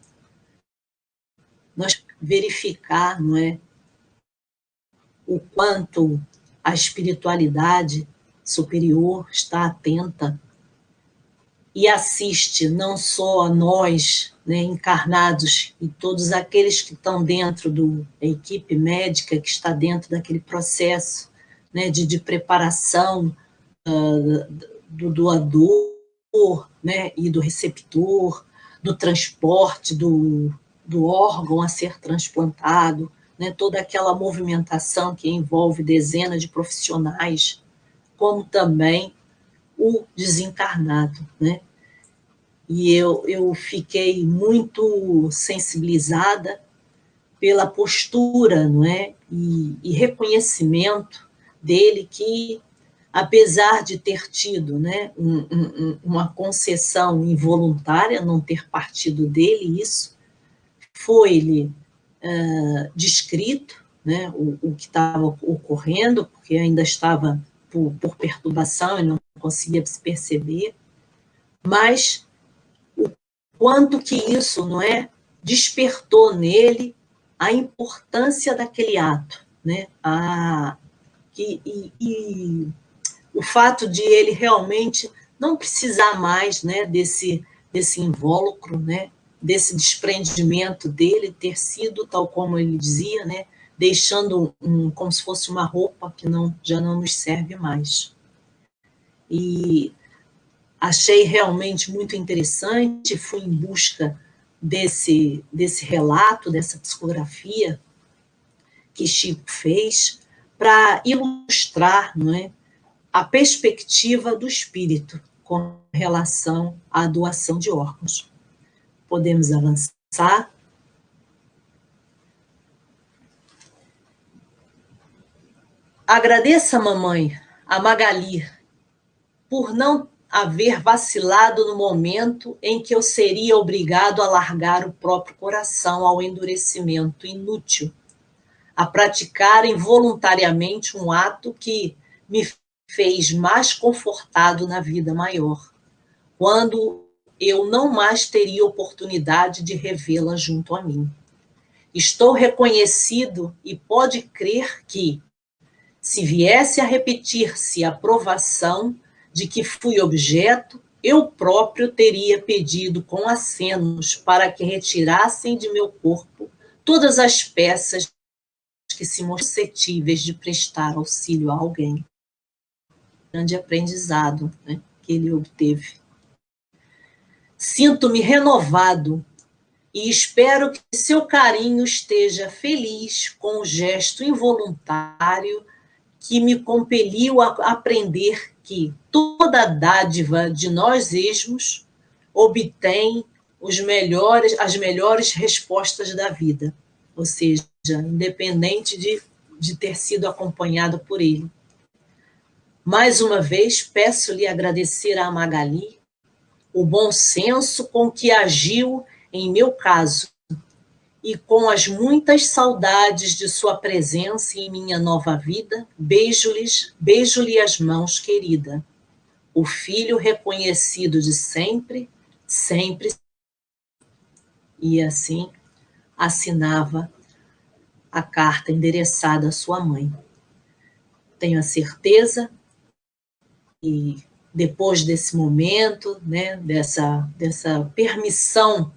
nós verificar, não é, o quanto a espiritualidade superior está atenta e assiste não só a nós, né, encarnados, e todos aqueles que estão dentro da equipe médica, que está dentro daquele processo, né, de preparação do doador, né, e do receptor, do transporte do órgão a ser transplantado, né, toda aquela movimentação que envolve dezenas de profissionais, como também o desencarnado, né? E eu fiquei muito sensibilizada pela postura, não é? E reconhecimento dele que, apesar de ter tido, né, uma concessão involuntária, não ter partido dele isso, foi-lhe descrito, né, o que estava ocorrendo, porque ainda estava por perturbação e não conseguia se perceber, mas o quanto que isso, não é, despertou nele a importância daquele ato, né, e o fato de ele realmente não precisar mais, né, desse invólucro, né, desse desprendimento dele ter sido, tal como ele dizia, né, deixando como se fosse uma roupa que já não nos serve mais. E achei realmente muito interessante, fui em busca desse relato, dessa psicografia que Chico fez, para ilustrar, não é, a perspectiva do espírito com relação à doação de órgãos. Podemos avançar? Agradeça, mamãe, a Magali, por não haver vacilado no momento em que eu seria obrigado a largar o próprio coração ao endurecimento inútil, a praticar involuntariamente um ato que me fez mais confortado na vida maior, quando eu não mais teria oportunidade de revê-la junto a mim. Estou reconhecido e pode crer que, se viesse a repetir-se a provação de que fui objeto, eu próprio teria pedido com acenos para que retirassem de meu corpo todas as peças que se mostram suscetíveis de prestar auxílio a alguém. Grande aprendizado, né, que ele obteve. Sinto-me renovado e espero que seu carinho esteja feliz com o gesto involuntário que me compeliu a aprender que toda dádiva de nós mesmos obtém as melhores respostas da vida, ou seja, independente de ter sido acompanhado por ele. Mais uma vez, peço-lhe agradecer a Magali o bom senso com que agiu em meu caso e com as muitas saudades de sua presença em minha nova vida, beijo-lhe as mãos, querida. O filho reconhecido de sempre, sempre. E assim assinava a carta endereçada à sua mãe. Tenho a certeza que depois desse momento, né, dessa permissão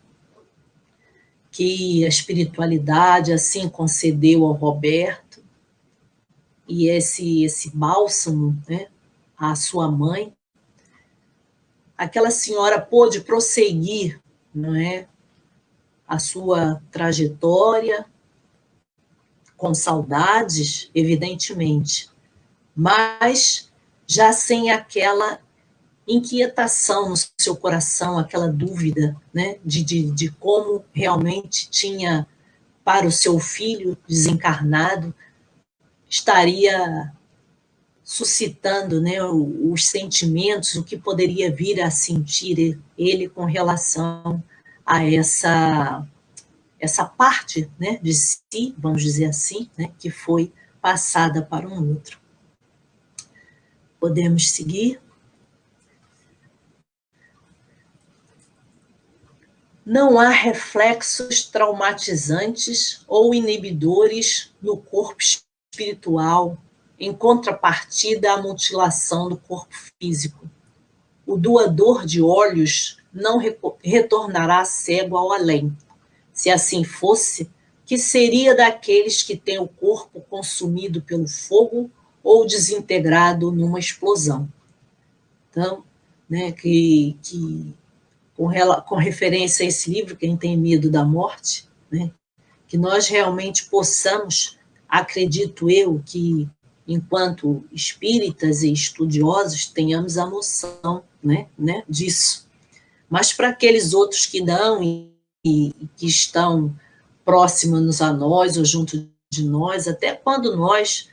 que a espiritualidade assim concedeu ao Roberto, e esse bálsamo, né, à sua mãe, aquela senhora pôde prosseguir, não é, a sua trajetória com saudades, evidentemente, mas já sem aquela inquietação no seu coração, aquela dúvida, né, de como realmente tinha para o seu filho desencarnado, estaria suscitando, né, os sentimentos, o que poderia vir a sentir ele com relação a essa parte, né, de si, vamos dizer assim, né, que foi passada para um outro. Podemos seguir? Não há reflexos traumatizantes ou inibidores no corpo espiritual, em contrapartida à mutilação do corpo físico. O doador de olhos não retornará cego ao além. Se assim fosse, que seria daqueles que têm o corpo consumido pelo fogo ou desintegrado numa explosão? Então, né, com referência a esse livro, Quem Tem Medo da Morte, né, que nós realmente possamos, acredito eu, que enquanto espíritas e estudiosos tenhamos a noção, né, disso. Mas para aqueles outros que não e que estão próximos a nós ou junto de nós, até quando nós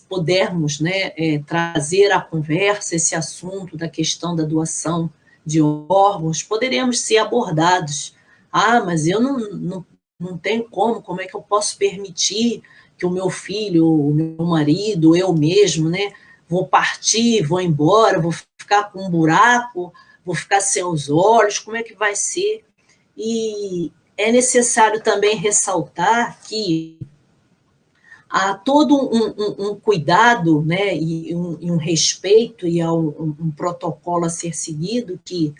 pudermos, né, trazer à conversa esse assunto da questão da doação de órgãos, poderemos ser abordados. Ah, mas eu não tenho como é que eu posso permitir que o meu filho, o meu marido, eu mesmo, né, vou partir, vou embora, vou ficar com um buraco, vou ficar sem os olhos, como é que vai ser? E é necessário também ressaltar que há todo um cuidado, né, e um respeito e há um protocolo a ser seguido que,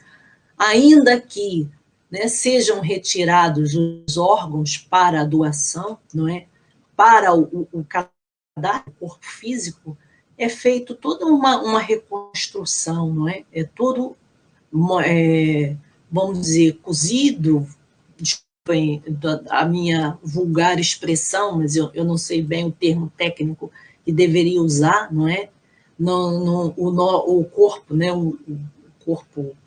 ainda que, né, sejam retirados os órgãos para a doação, não é, para o cadastro do corpo físico, é feito toda uma reconstrução, não é? É tudo, vamos dizer, cozido, a minha vulgar expressão, mas eu não sei bem o termo técnico que deveria usar, não é? O corpo, né, o corpo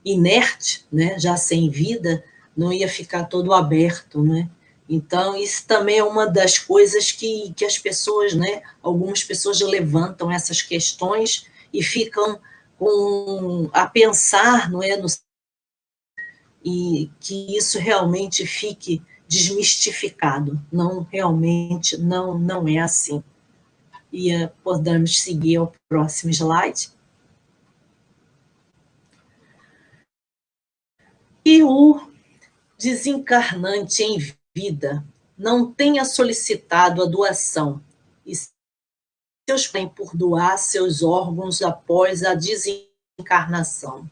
inerte, né, já sem vida, não ia ficar todo aberto, né? Então, isso também é uma das coisas que as pessoas, né, algumas pessoas levantam essas questões e ficam a pensar, não é, e que isso realmente fique desmistificado. Não, realmente não é assim. E podemos seguir ao próximo slide. E o desencarnante em vida não tenha solicitado a doação e seus bens por doar seus órgãos após a desencarnação.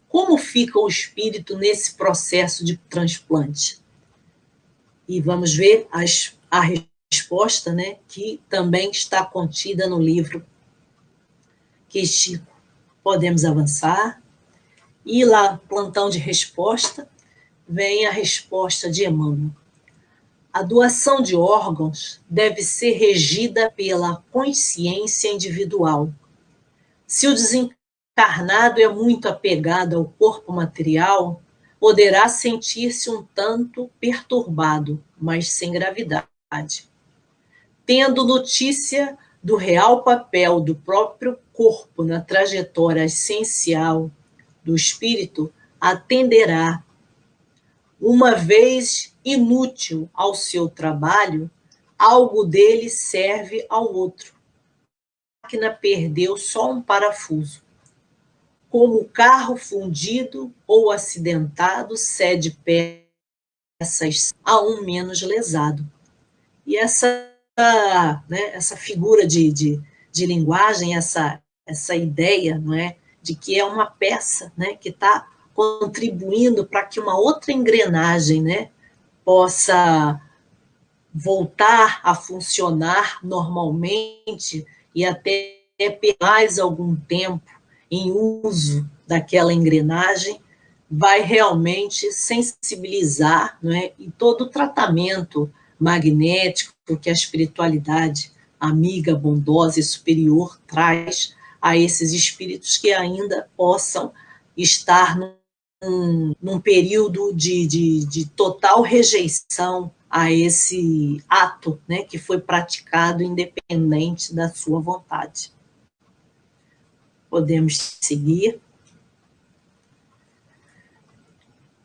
Como fica o espírito nesse processo de transplante? E vamos ver a resposta, né, que também está contida no livro que Chico. Podemos avançar. E lá, plantão de resposta, vem a resposta de Emmanuel. A doação de órgãos deve ser regida pela consciência individual. Se o desencarnado é muito apegado ao corpo material, poderá sentir-se um tanto perturbado, mas sem gravidade. Tendo notícia do real papel do próprio corpo na trajetória essencial do espírito, atenderá. Uma vez inútil ao seu trabalho, algo dele serve ao outro. A máquina perdeu só um parafuso. Como o carro fundido ou acidentado cede peças a um menos lesado. E essa figura de linguagem, essa ideia, não é, de que é uma peça, né, que está contribuindo para que uma outra engrenagem, né, possa voltar a funcionar normalmente e até mais algum tempo em uso daquela engrenagem, vai realmente sensibilizar, não é? E todo o tratamento magnético que a espiritualidade amiga, bondosa e superior traz a esses espíritos que ainda possam estar num período de total rejeição a esse ato, né, que foi praticado independente da sua vontade. Podemos seguir.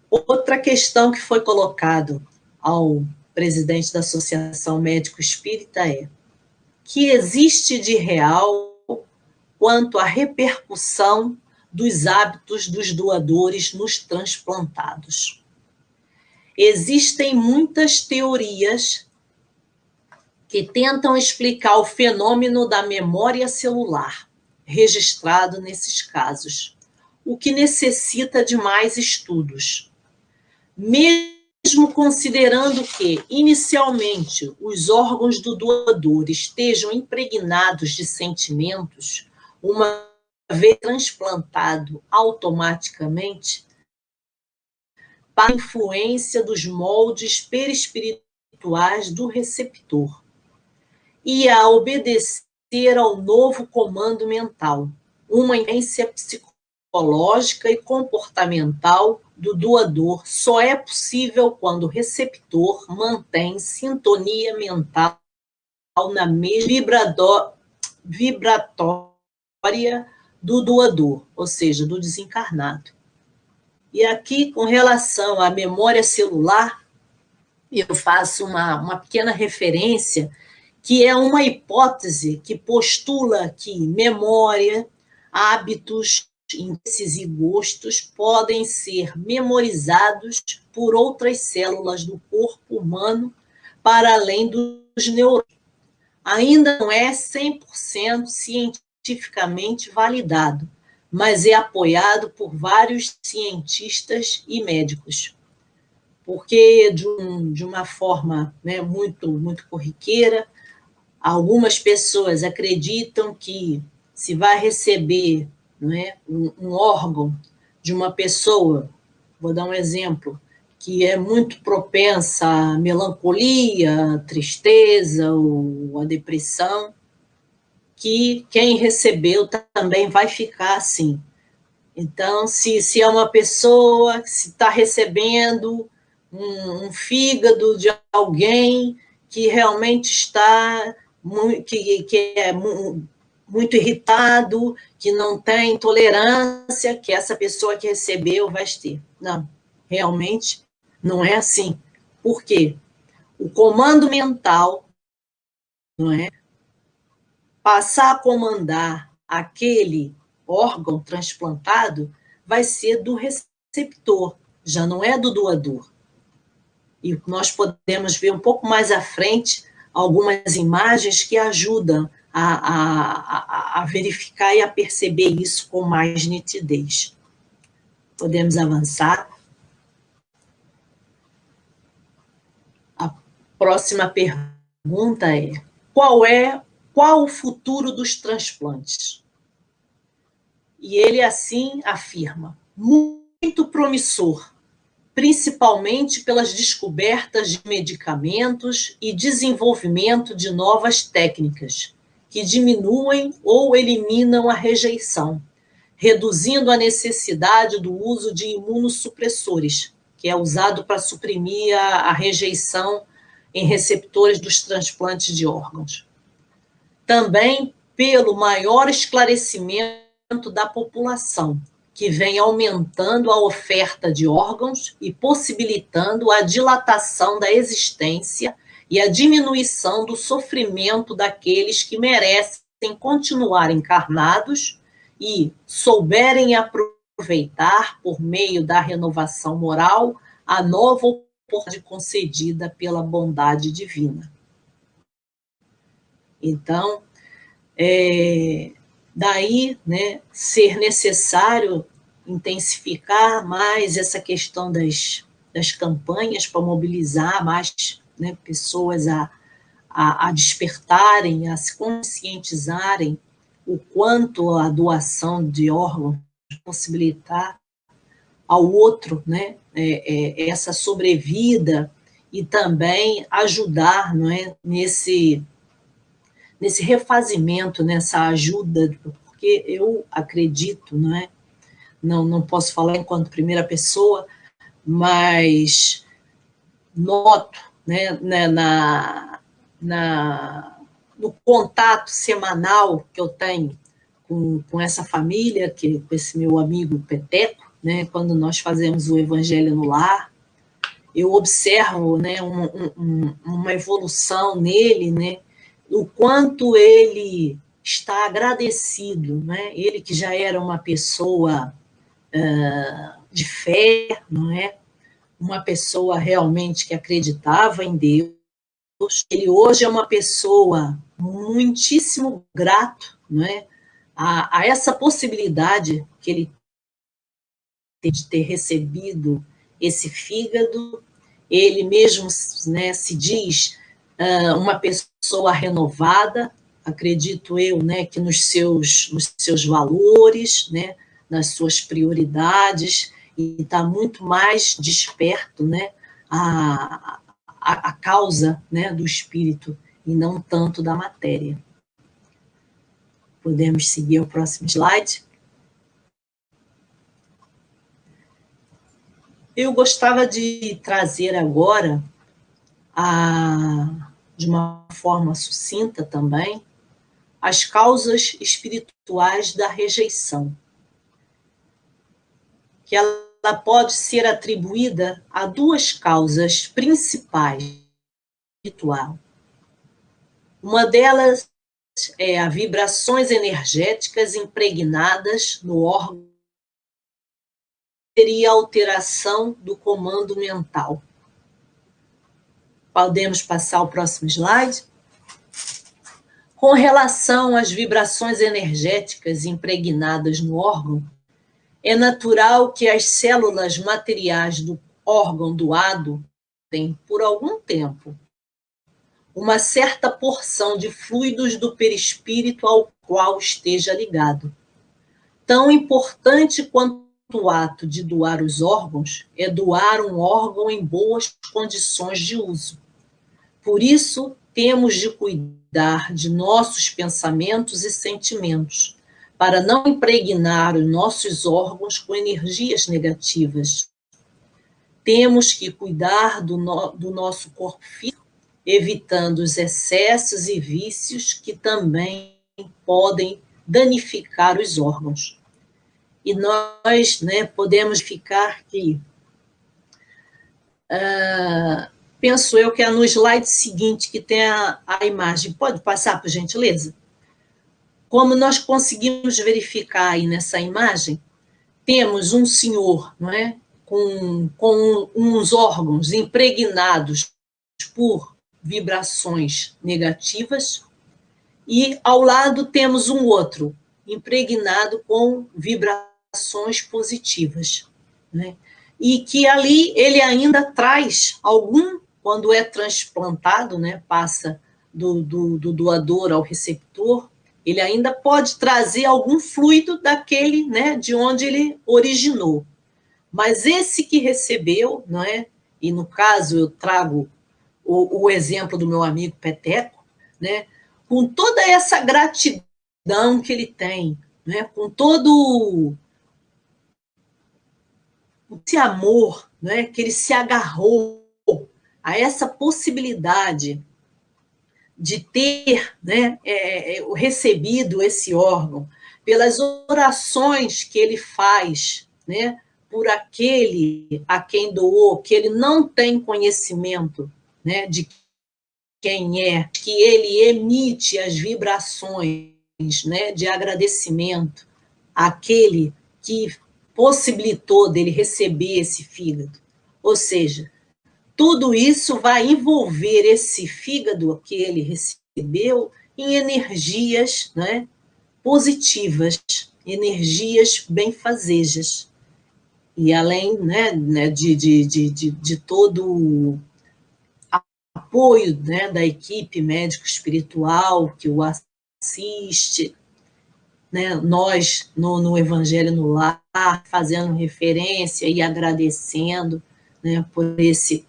Outra questão que foi colocado ao presidente da Associação Médico Espírita é: que existe de real quanto à repercussão dos hábitos dos doadores nos transplantados? Existem muitas teorias que tentam explicar o fenômeno da memória celular registrado nesses casos, o que necessita de mais estudos. Mesmo considerando que, inicialmente, os órgãos do doador estejam impregnados de sentimentos, uma vez transplantado automaticamente, para a influência dos moldes perispirituais do receptor e a obedecer ao novo comando mental, uma influência psicológica e comportamental do doador só é possível quando o receptor mantém sintonia mental na mesma vibratória do doador, ou seja, do desencarnado. E aqui, com relação à memória celular, eu faço uma pequena referência, que é uma hipótese que postula que memória, hábitos, interesses e gostos podem ser memorizados por outras células do corpo humano para além dos neurônios. Ainda não é 100% cientificamente validado, mas é apoiado por vários cientistas e médicos. Porque, de uma forma, né, muito corriqueira, algumas pessoas acreditam que se vai receber, né, um órgão de uma pessoa, vou dar um exemplo, que é muito propensa à melancolia, à tristeza ou à depressão, que quem recebeu também vai ficar assim. Então, se é uma pessoa que está recebendo um fígado de alguém que realmente está que é muito irritado, que não tem tolerância, que essa pessoa que recebeu vai ter. Não, realmente não é assim. Por quê? O comando mental, não é? Passar a comandar aquele órgão transplantado vai ser do receptor, já não é do doador. E nós podemos ver um pouco mais à frente algumas imagens que ajudam a verificar e a perceber isso com mais nitidez. Podemos avançar. A próxima pergunta é: qual o futuro dos transplantes? E ele assim afirma: muito promissor, principalmente pelas descobertas de medicamentos e desenvolvimento de novas técnicas que diminuem ou eliminam a rejeição, reduzindo a necessidade do uso de imunossupressores, que é usado para suprimir a rejeição em receptores dos transplantes de órgãos. Também pelo maior esclarecimento da população, que vem aumentando a oferta de órgãos e possibilitando a dilatação da existência e a diminuição do sofrimento daqueles que merecem continuar encarnados e souberem aproveitar, por meio da renovação moral, a nova oportunidade concedida pela bondade divina. Então, daí, né, ser necessário intensificar mais essa questão das campanhas para mobilizar mais né, pessoas a despertarem, a se conscientizarem o quanto a doação de órgãos possibilitar ao outro, né, essa sobrevida e também ajudar, não é, nesse refazimento, nessa ajuda, porque eu acredito, não é, não posso falar enquanto primeira pessoa, mas noto, né, no contato semanal que eu tenho com essa família, com esse meu amigo Peteco, né, quando nós fazemos o Evangelho no Lar, eu observo, né, uma evolução nele, né, o quanto ele está agradecido, né, ele que já era uma pessoa de fé, não é? Uma pessoa realmente que acreditava em Deus, ele hoje é uma pessoa muitíssimo grato, não é? A essa possibilidade que ele tem de ter recebido esse fígado. Ele mesmo, né, se diz uma pessoa renovada, acredito eu, né, que nos seus valores, né, nas suas prioridades, e está muito mais desperto, né, a causa, né, do espírito e não tanto da matéria. Podemos seguir ao próximo slide. Eu gostaria de trazer agora, de uma forma sucinta também, as causas espirituais da rejeição, que ela pode ser atribuída a duas causas principais espiritual. Uma delas é as vibrações energéticas impregnadas no órgão, seria a alteração do comando mental. Podemos passar ao próximo slide? Com relação às vibrações energéticas impregnadas no órgão, é natural que as células materiais do órgão doado tenham, por algum tempo, uma certa porção de fluidos do perispírito ao qual esteja ligado. Tão importante quanto o ato de doar os órgãos é doar um órgão em boas condições de uso. Por isso, temos de cuidar de nossos pensamentos e sentimentos, para não impregnar os nossos órgãos com energias negativas. Temos que cuidar do nosso corpo físico, evitando os excessos e vícios que também podem danificar os órgãos. E nós, né, podemos ficar aqui. Penso eu que é no slide seguinte que tem a imagem. Pode passar, por gentileza? Como nós conseguimos verificar aí nessa imagem, temos um senhor, não é, com uns órgãos impregnados por vibrações negativas, e ao lado temos um outro impregnado com vibrações positivas, né? E que ali ele ainda traz algum, quando é transplantado, né, passa do doador ao receptor, ele ainda pode trazer algum fluido daquele, né, de onde ele originou. Mas esse que recebeu, não é? E no caso eu trago o exemplo do meu amigo Peteco, né? Com toda essa gratidão que ele tem, né? Com todo esse amor, né? Que ele se agarrou a essa possibilidade de ter, né, recebido esse órgão, pelas orações que ele faz, né, por aquele a quem doou, que ele não tem conhecimento, né, de quem é, que ele emite as vibrações, né, de agradecimento àquele que possibilitou dele receber esse fígado. Ou seja, tudo isso vai envolver esse fígado que ele recebeu em energias, né, positivas, energias benfazejas. E além, né, de todo apoio, né, da equipe médico-espiritual que o assiste, né, nós no Evangelho no Lar, fazendo referência e agradecendo, né, por esse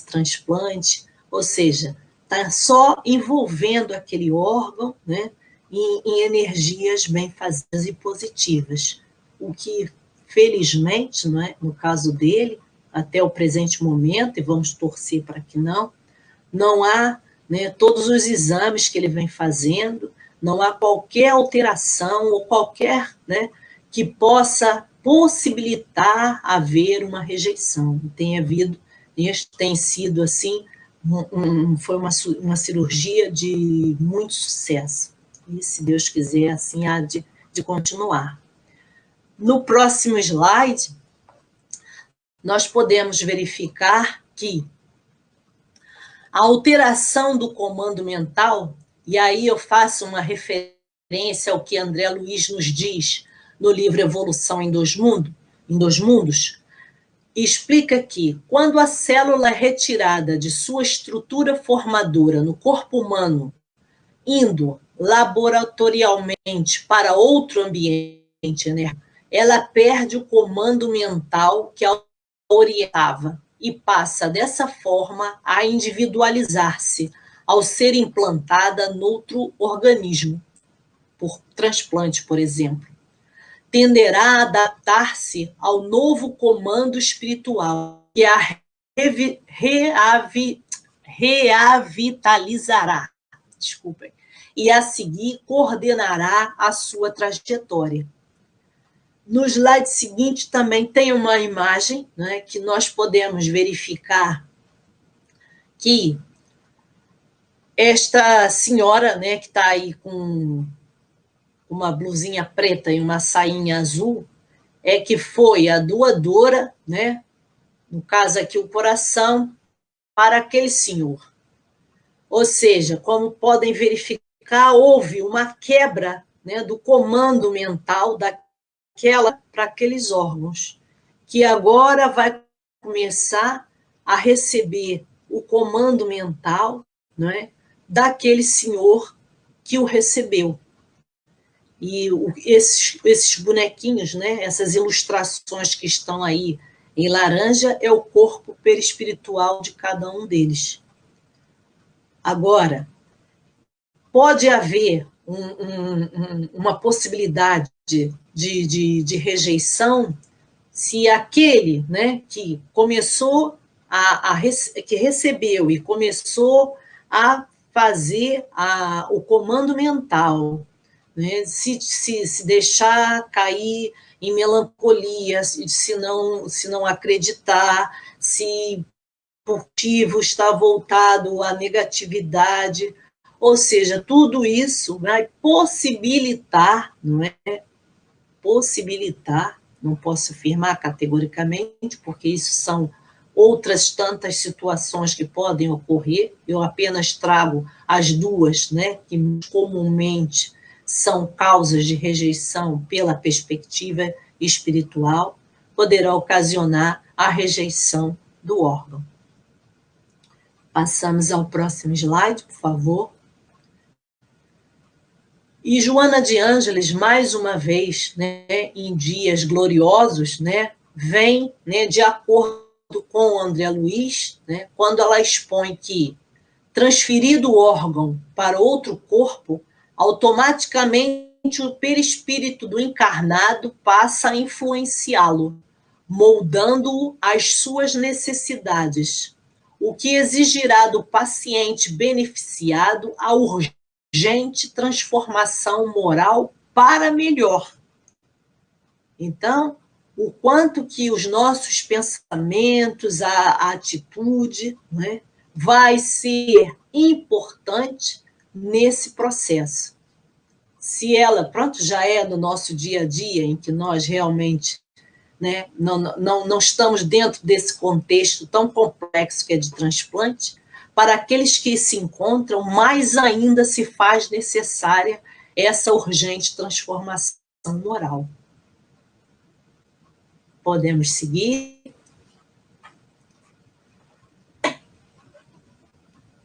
transplante, ou seja, está só envolvendo aquele órgão, né, em energias benfazejas e positivas, o que, felizmente, não é, no caso dele, até o presente momento, e vamos torcer para que não há, né, todos os exames que ele vem fazendo, não há qualquer alteração ou qualquer, né, que possa possibilitar haver uma rejeição. Tem sido assim, foi uma cirurgia de muito sucesso. E, se Deus quiser, assim há de continuar. No próximo slide, nós podemos verificar que a alteração do comando mental, e aí eu faço uma referência ao que André Luiz nos diz no livro Evolução em Dois Mundos, explica que, quando a célula é retirada de sua estrutura formadora no corpo humano, indo laboratorialmente para outro ambiente, né, ela perde o comando mental que a orientava e passa, dessa forma, a individualizar-se ao ser implantada noutro organismo, por transplante, por exemplo. Tenderá a adaptar-se ao novo comando espiritual, que a reavitalizará, desculpem, e a seguir coordenará a sua trajetória. No slide seguinte também tem uma imagem, né, que nós podemos verificar que esta senhora, né, que está aí com uma blusinha preta e uma sainha azul, é que foi a doadora, né, no caso aqui o coração, para aquele senhor. Ou seja, como podem verificar, houve uma quebra, né, do comando mental para aqueles órgãos, que agora vai começar a receber o comando mental, não é, daquele senhor que o recebeu. E esses bonequinhos, né, essas ilustrações que estão aí em laranja, é o corpo perispiritual de cada um deles. Agora, pode haver uma possibilidade de rejeição se aquele, né, que começou que recebeu e começou a fazer o comando mental, né, se deixar cair em melancolia, se não acreditar, se o motivo está voltado à negatividade, ou seja, tudo isso vai possibilitar, não é? Possibilitar, não posso afirmar categoricamente, porque isso são outras tantas situações que podem ocorrer, eu apenas trago as duas, né, que comumente são causas de rejeição pela perspectiva espiritual, poderá ocasionar a rejeição do órgão. Passamos ao próximo slide, por favor. E Joana de Ângeles, mais uma vez, né, em dias gloriosos, né, vem, né, de acordo com o André Luiz, né, quando ela expõe que, transferido o órgão para outro corpo, automaticamente o perispírito do encarnado passa a influenciá-lo, moldando-o às suas necessidades, o que exigirá do paciente beneficiado a urgente transformação moral para melhor. Então, o quanto que os nossos pensamentos, a atitude, né, vai ser importante nesse processo. Se ela, pronto, já é no nosso dia a dia, em que nós realmente, né, não estamos dentro desse contexto tão complexo que é de transplante, para aqueles que se encontram, mais ainda se faz necessária essa urgente transformação moral. Podemos seguir?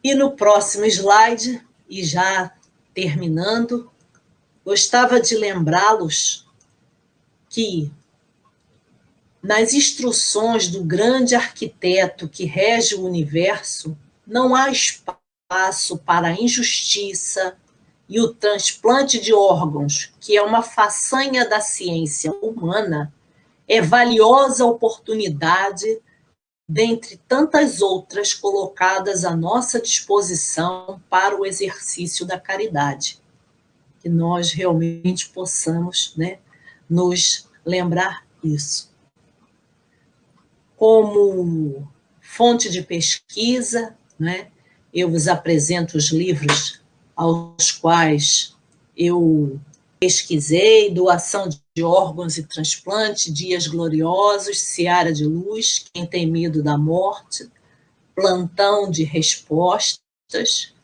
E no próximo slide, e já terminando, gostava de lembrá-los que nas instruções do grande arquiteto que rege o universo, não há espaço para a injustiça e o transplante de órgãos, que é uma façanha da ciência humana, é valiosa oportunidade dentre tantas outras colocadas à nossa disposição para o exercício da caridade. Que nós realmente possamos, né, nos lembrar isso. Como fonte de pesquisa, né, eu vos apresento os livros aos quais eu pesquisei: Doação de Órgãos e Transplante, Dias Gloriosos, Seara de Luz, Quem Tem Medo da Morte, Plantão de Respostas,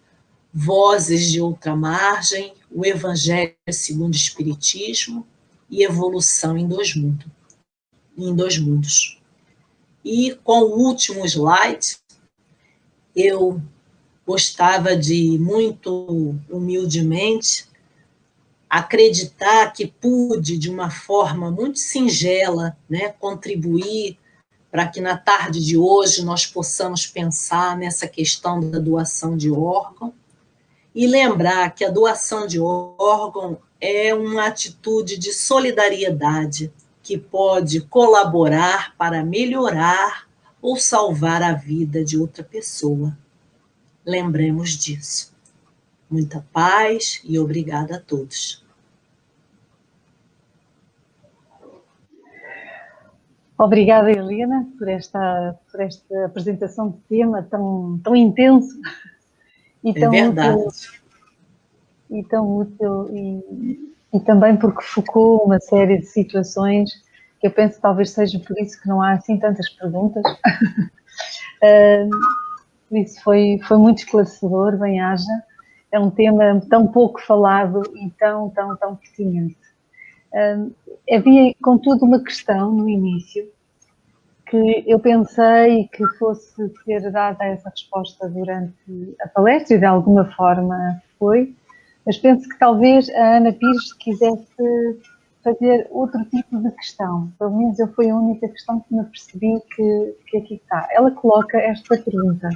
Vozes de Outra Margem, O Evangelho segundo o Espiritismo e Evolução em Dois Mundos. E com o último slide, eu gostava de, muito humildemente, acreditar que pude, de uma forma muito singela, né, contribuir para que na tarde de hoje nós possamos pensar nessa questão da doação de órgão e lembrar que a doação de órgão é uma atitude de solidariedade que pode colaborar para melhorar ou salvar a vida de outra pessoa. Lembremos disso. Muita paz e obrigada a todos. Obrigada, Helena, por esta apresentação de tema tão intenso e tão verdade. útil e também porque focou uma série de situações que eu penso que talvez seja por isso que não há assim tantas perguntas. Por isso foi muito esclarecedor, bem-haja. É um tema tão pouco falado e tão pertinente. Havia, contudo, uma questão no início que eu pensei que fosse ser dada essa resposta durante a palestra e de alguma forma foi, mas penso que talvez a Ana Pires quisesse fazer outro tipo de questão. Pelo menos eu fui a única questão que me apercebi que aqui está. Ela coloca esta pergunta.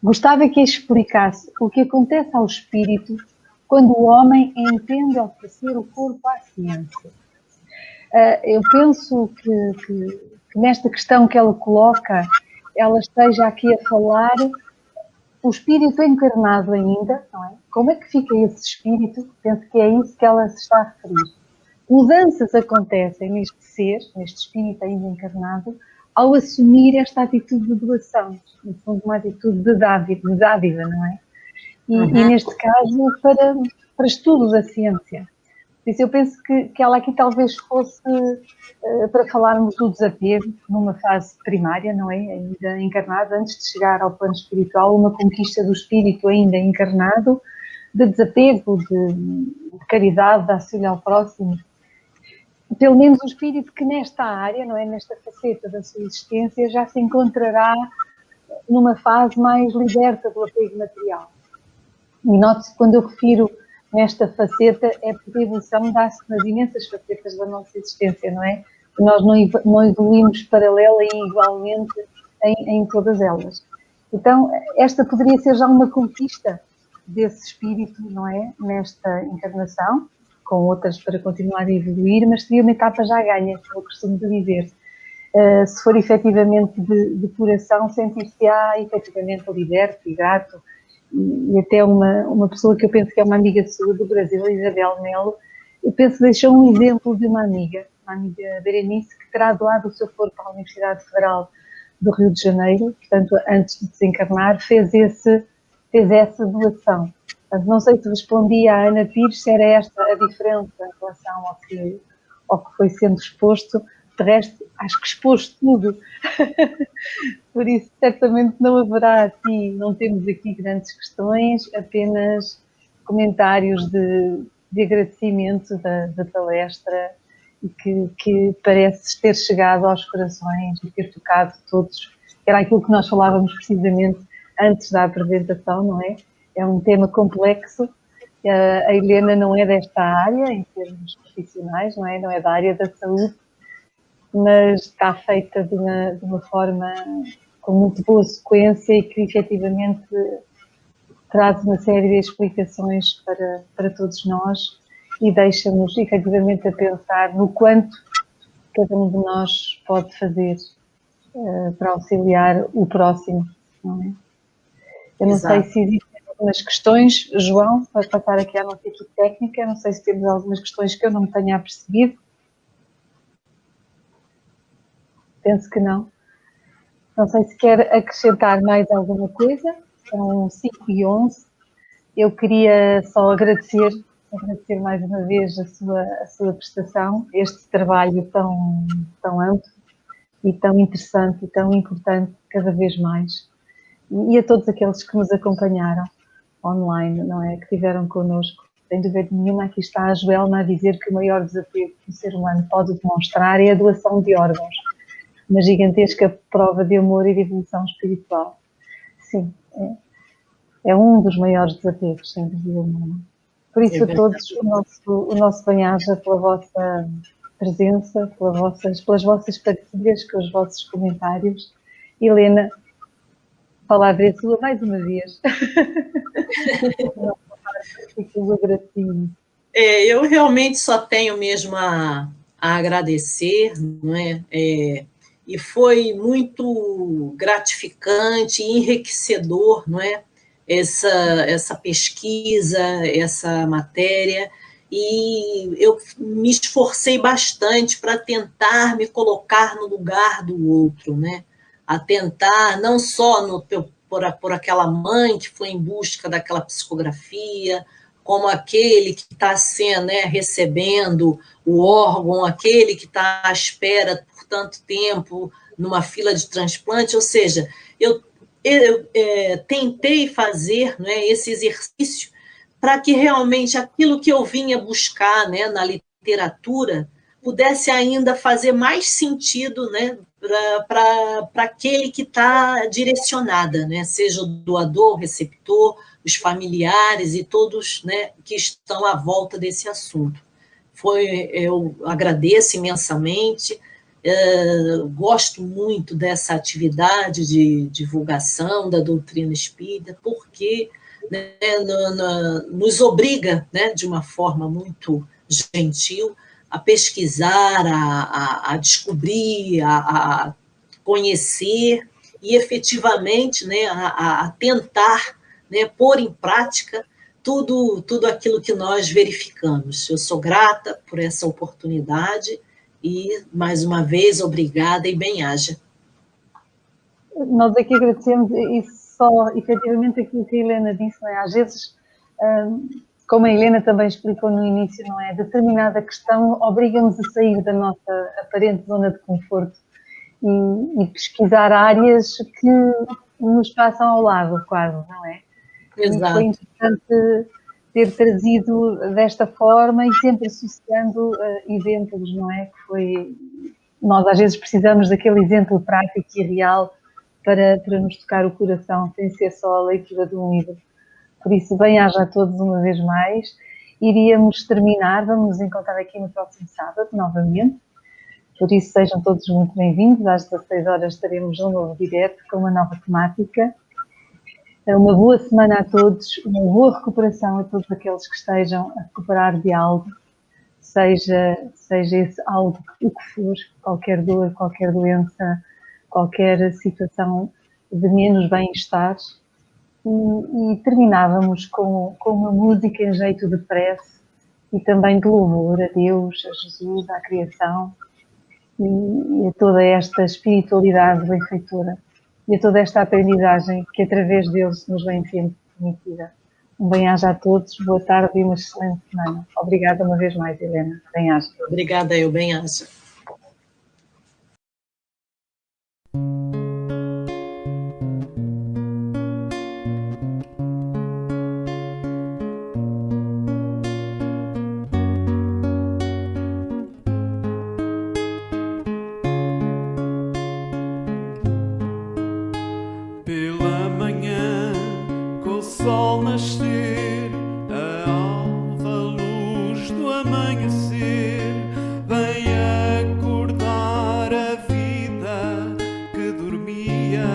Gostava que explicasse o que acontece ao espírito quando o homem entende oferecer o corpo à ciência. Eu penso que nesta questão que ela coloca, ela esteja aqui a falar o espírito encarnado ainda, não é? Como é que fica esse espírito? Penso que é isso que ela se está a referir. Mudanças acontecem neste ser, neste espírito ainda encarnado, ao assumir esta atitude de doação, no fundo uma atitude de dádiva, não é? E neste caso para estudo da ciência. Por isso eu penso que ela aqui talvez fosse para falarmos do desapego numa fase primária, não é? Ainda encarnado, antes de chegar ao plano espiritual, uma conquista do espírito ainda encarnado, de desapego, de caridade, de auxílio ao próximo. Pelo menos o espírito que nesta área, não é? Nesta faceta da sua existência, já se encontrará numa fase mais liberta do apego material. E note-se, quando eu refiro nesta faceta, é porque a evolução dá-se nas imensas facetas da nossa existência, não é? Nós não evoluímos paralela e igualmente em todas elas. Então, esta poderia ser já uma conquista desse espírito, não é? Nesta encarnação, com outras para continuar a evoluir, mas seria uma etapa já ganha, como eu costumo dizer. Se for efetivamente de depuração, sentir-se-á efetivamente liberto e grato. E até uma pessoa que eu penso que é uma amiga sua do Brasil, Isabel Melo, eu penso que deixou um exemplo de uma amiga Berenice, que terá doado o seu corpo à Universidade Federal do Rio de Janeiro, portanto, antes de desencarnar, fez essa doação. Portanto, não sei se respondia à Ana Pires se era esta a diferença em relação ao que foi sendo exposto. De resto, acho que expôs tudo. Por isso, certamente não haverá aqui, não temos aqui grandes questões, apenas comentários de agradecimento da palestra e que parece ter chegado aos corações e ter tocado todos. Era aquilo que nós falávamos precisamente antes da apresentação, não é? É um tema complexo. A Helena não é desta área, em termos profissionais, não é? Não é da área da saúde, mas está feita de uma forma com muito boa sequência e que efetivamente traz uma série de explicações para todos nós e deixa-nos efetivamente a pensar no quanto cada um de nós pode fazer para auxiliar o próximo, não é? Eu não sei se existem algumas questões, João, para passar aqui à nossa equipe técnica, não sei se temos algumas questões que eu não me tenha apercebido. Penso que não. Não sei se quer acrescentar mais alguma coisa. São 5h11. Eu queria só agradecer mais uma vez a sua prestação, este trabalho tão amplo e tão interessante e tão importante cada vez mais. E a todos aqueles que nos acompanharam online, não é? Que estiveram connosco. Sem dúvida nenhuma, aqui está a Joelma a dizer que o maior desafio que o ser humano pode demonstrar é a doação de órgãos. Uma gigantesca prova de amor e de evolução espiritual. Sim, é um dos maiores desafios, sem dúvida nenhuma. Por isso, a todos, o nosso bem-aja pela vossa presença, pelas vossas partilhas, pelos vossos comentários. Helena, a palavra é sua mais uma vez. Fico agradecida. Eu realmente só tenho mesmo a agradecer, não é? E foi muito gratificante e enriquecedor, não é? Essa pesquisa, essa matéria, e eu me esforcei bastante para tentar me colocar no lugar do outro, né? A tentar, não só por aquela mãe que foi em busca daquela psicografia, como aquele que está sendo, né, recebendo o órgão, aquele que está à espera por tanto tempo numa fila de transplante, ou seja, eu tentei fazer, né, esse exercício para que realmente aquilo que eu vinha buscar, né, na literatura pudesse ainda fazer mais sentido, né, para aquele que está direcionada, né, seja o doador, o receptor, os familiares e todos, né, que estão à volta desse assunto. Eu agradeço imensamente, gosto muito dessa atividade de divulgação da doutrina espírita, porque, né, nos obriga, né, de uma forma muito gentil, a pesquisar, a descobrir, a conhecer e efetivamente, né, a tentar, né, pôr em prática tudo aquilo que nós verificamos. Eu sou grata por essa oportunidade e, mais uma vez, obrigada e bem-aja. Nós aqui agradecemos e só, efetivamente, aquilo que a Helena disse, não é? Às vezes, como a Helena também explicou no início, não é? Determinada questão obriga-nos a sair da nossa aparente zona de conforto e pesquisar áreas que nos passam ao lado, quase, não é? Exato. E foi interessante ter trazido desta forma e sempre associando exemplos, não é? Que foi... Nós às vezes precisamos daquele exemplo prático e real para nos tocar o coração, sem ser só a leitura de um livro. Por isso, bem-aja a todos uma vez mais. Iríamos terminar, vamos nos encontrar aqui no próximo sábado, novamente. Por isso, sejam todos muito bem-vindos. Às 16 horas estaremos um novo direto com uma nova temática. Uma boa semana a todos, uma boa recuperação a todos aqueles que estejam a recuperar de algo, seja esse algo o que for, qualquer dor, qualquer doença, qualquer situação de menos bem-estar. E terminávamos com uma música em jeito de prece e também de louvor a Deus, a Jesus, à criação e a toda esta espiritualidade benfeitora e a toda esta aprendizagem que através deles nos vem sendo permitida. Um bem-aja a todos, boa tarde e uma excelente semana. Obrigada uma vez mais, Helena. Bem-aja. Obrigada, eu, bem-aja. Pela manhã nascer, a alva luz do amanhecer vem acordar a vida que dormia.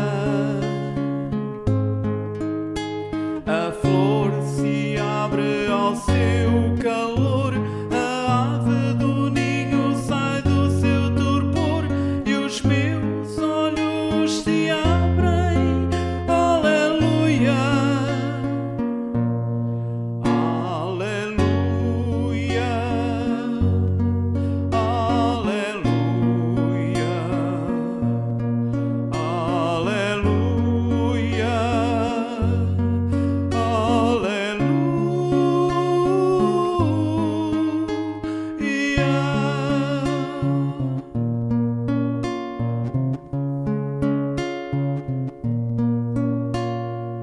A flor se abre ao seu calor, a ave do ninho sai do seu torpor e os meus olhos se abrem. Aleluia, aleluia, aleluia, aleluia,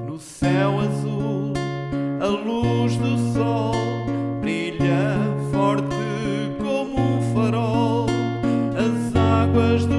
no céu azul, a luz do sol brilha forte como um farol. As águas do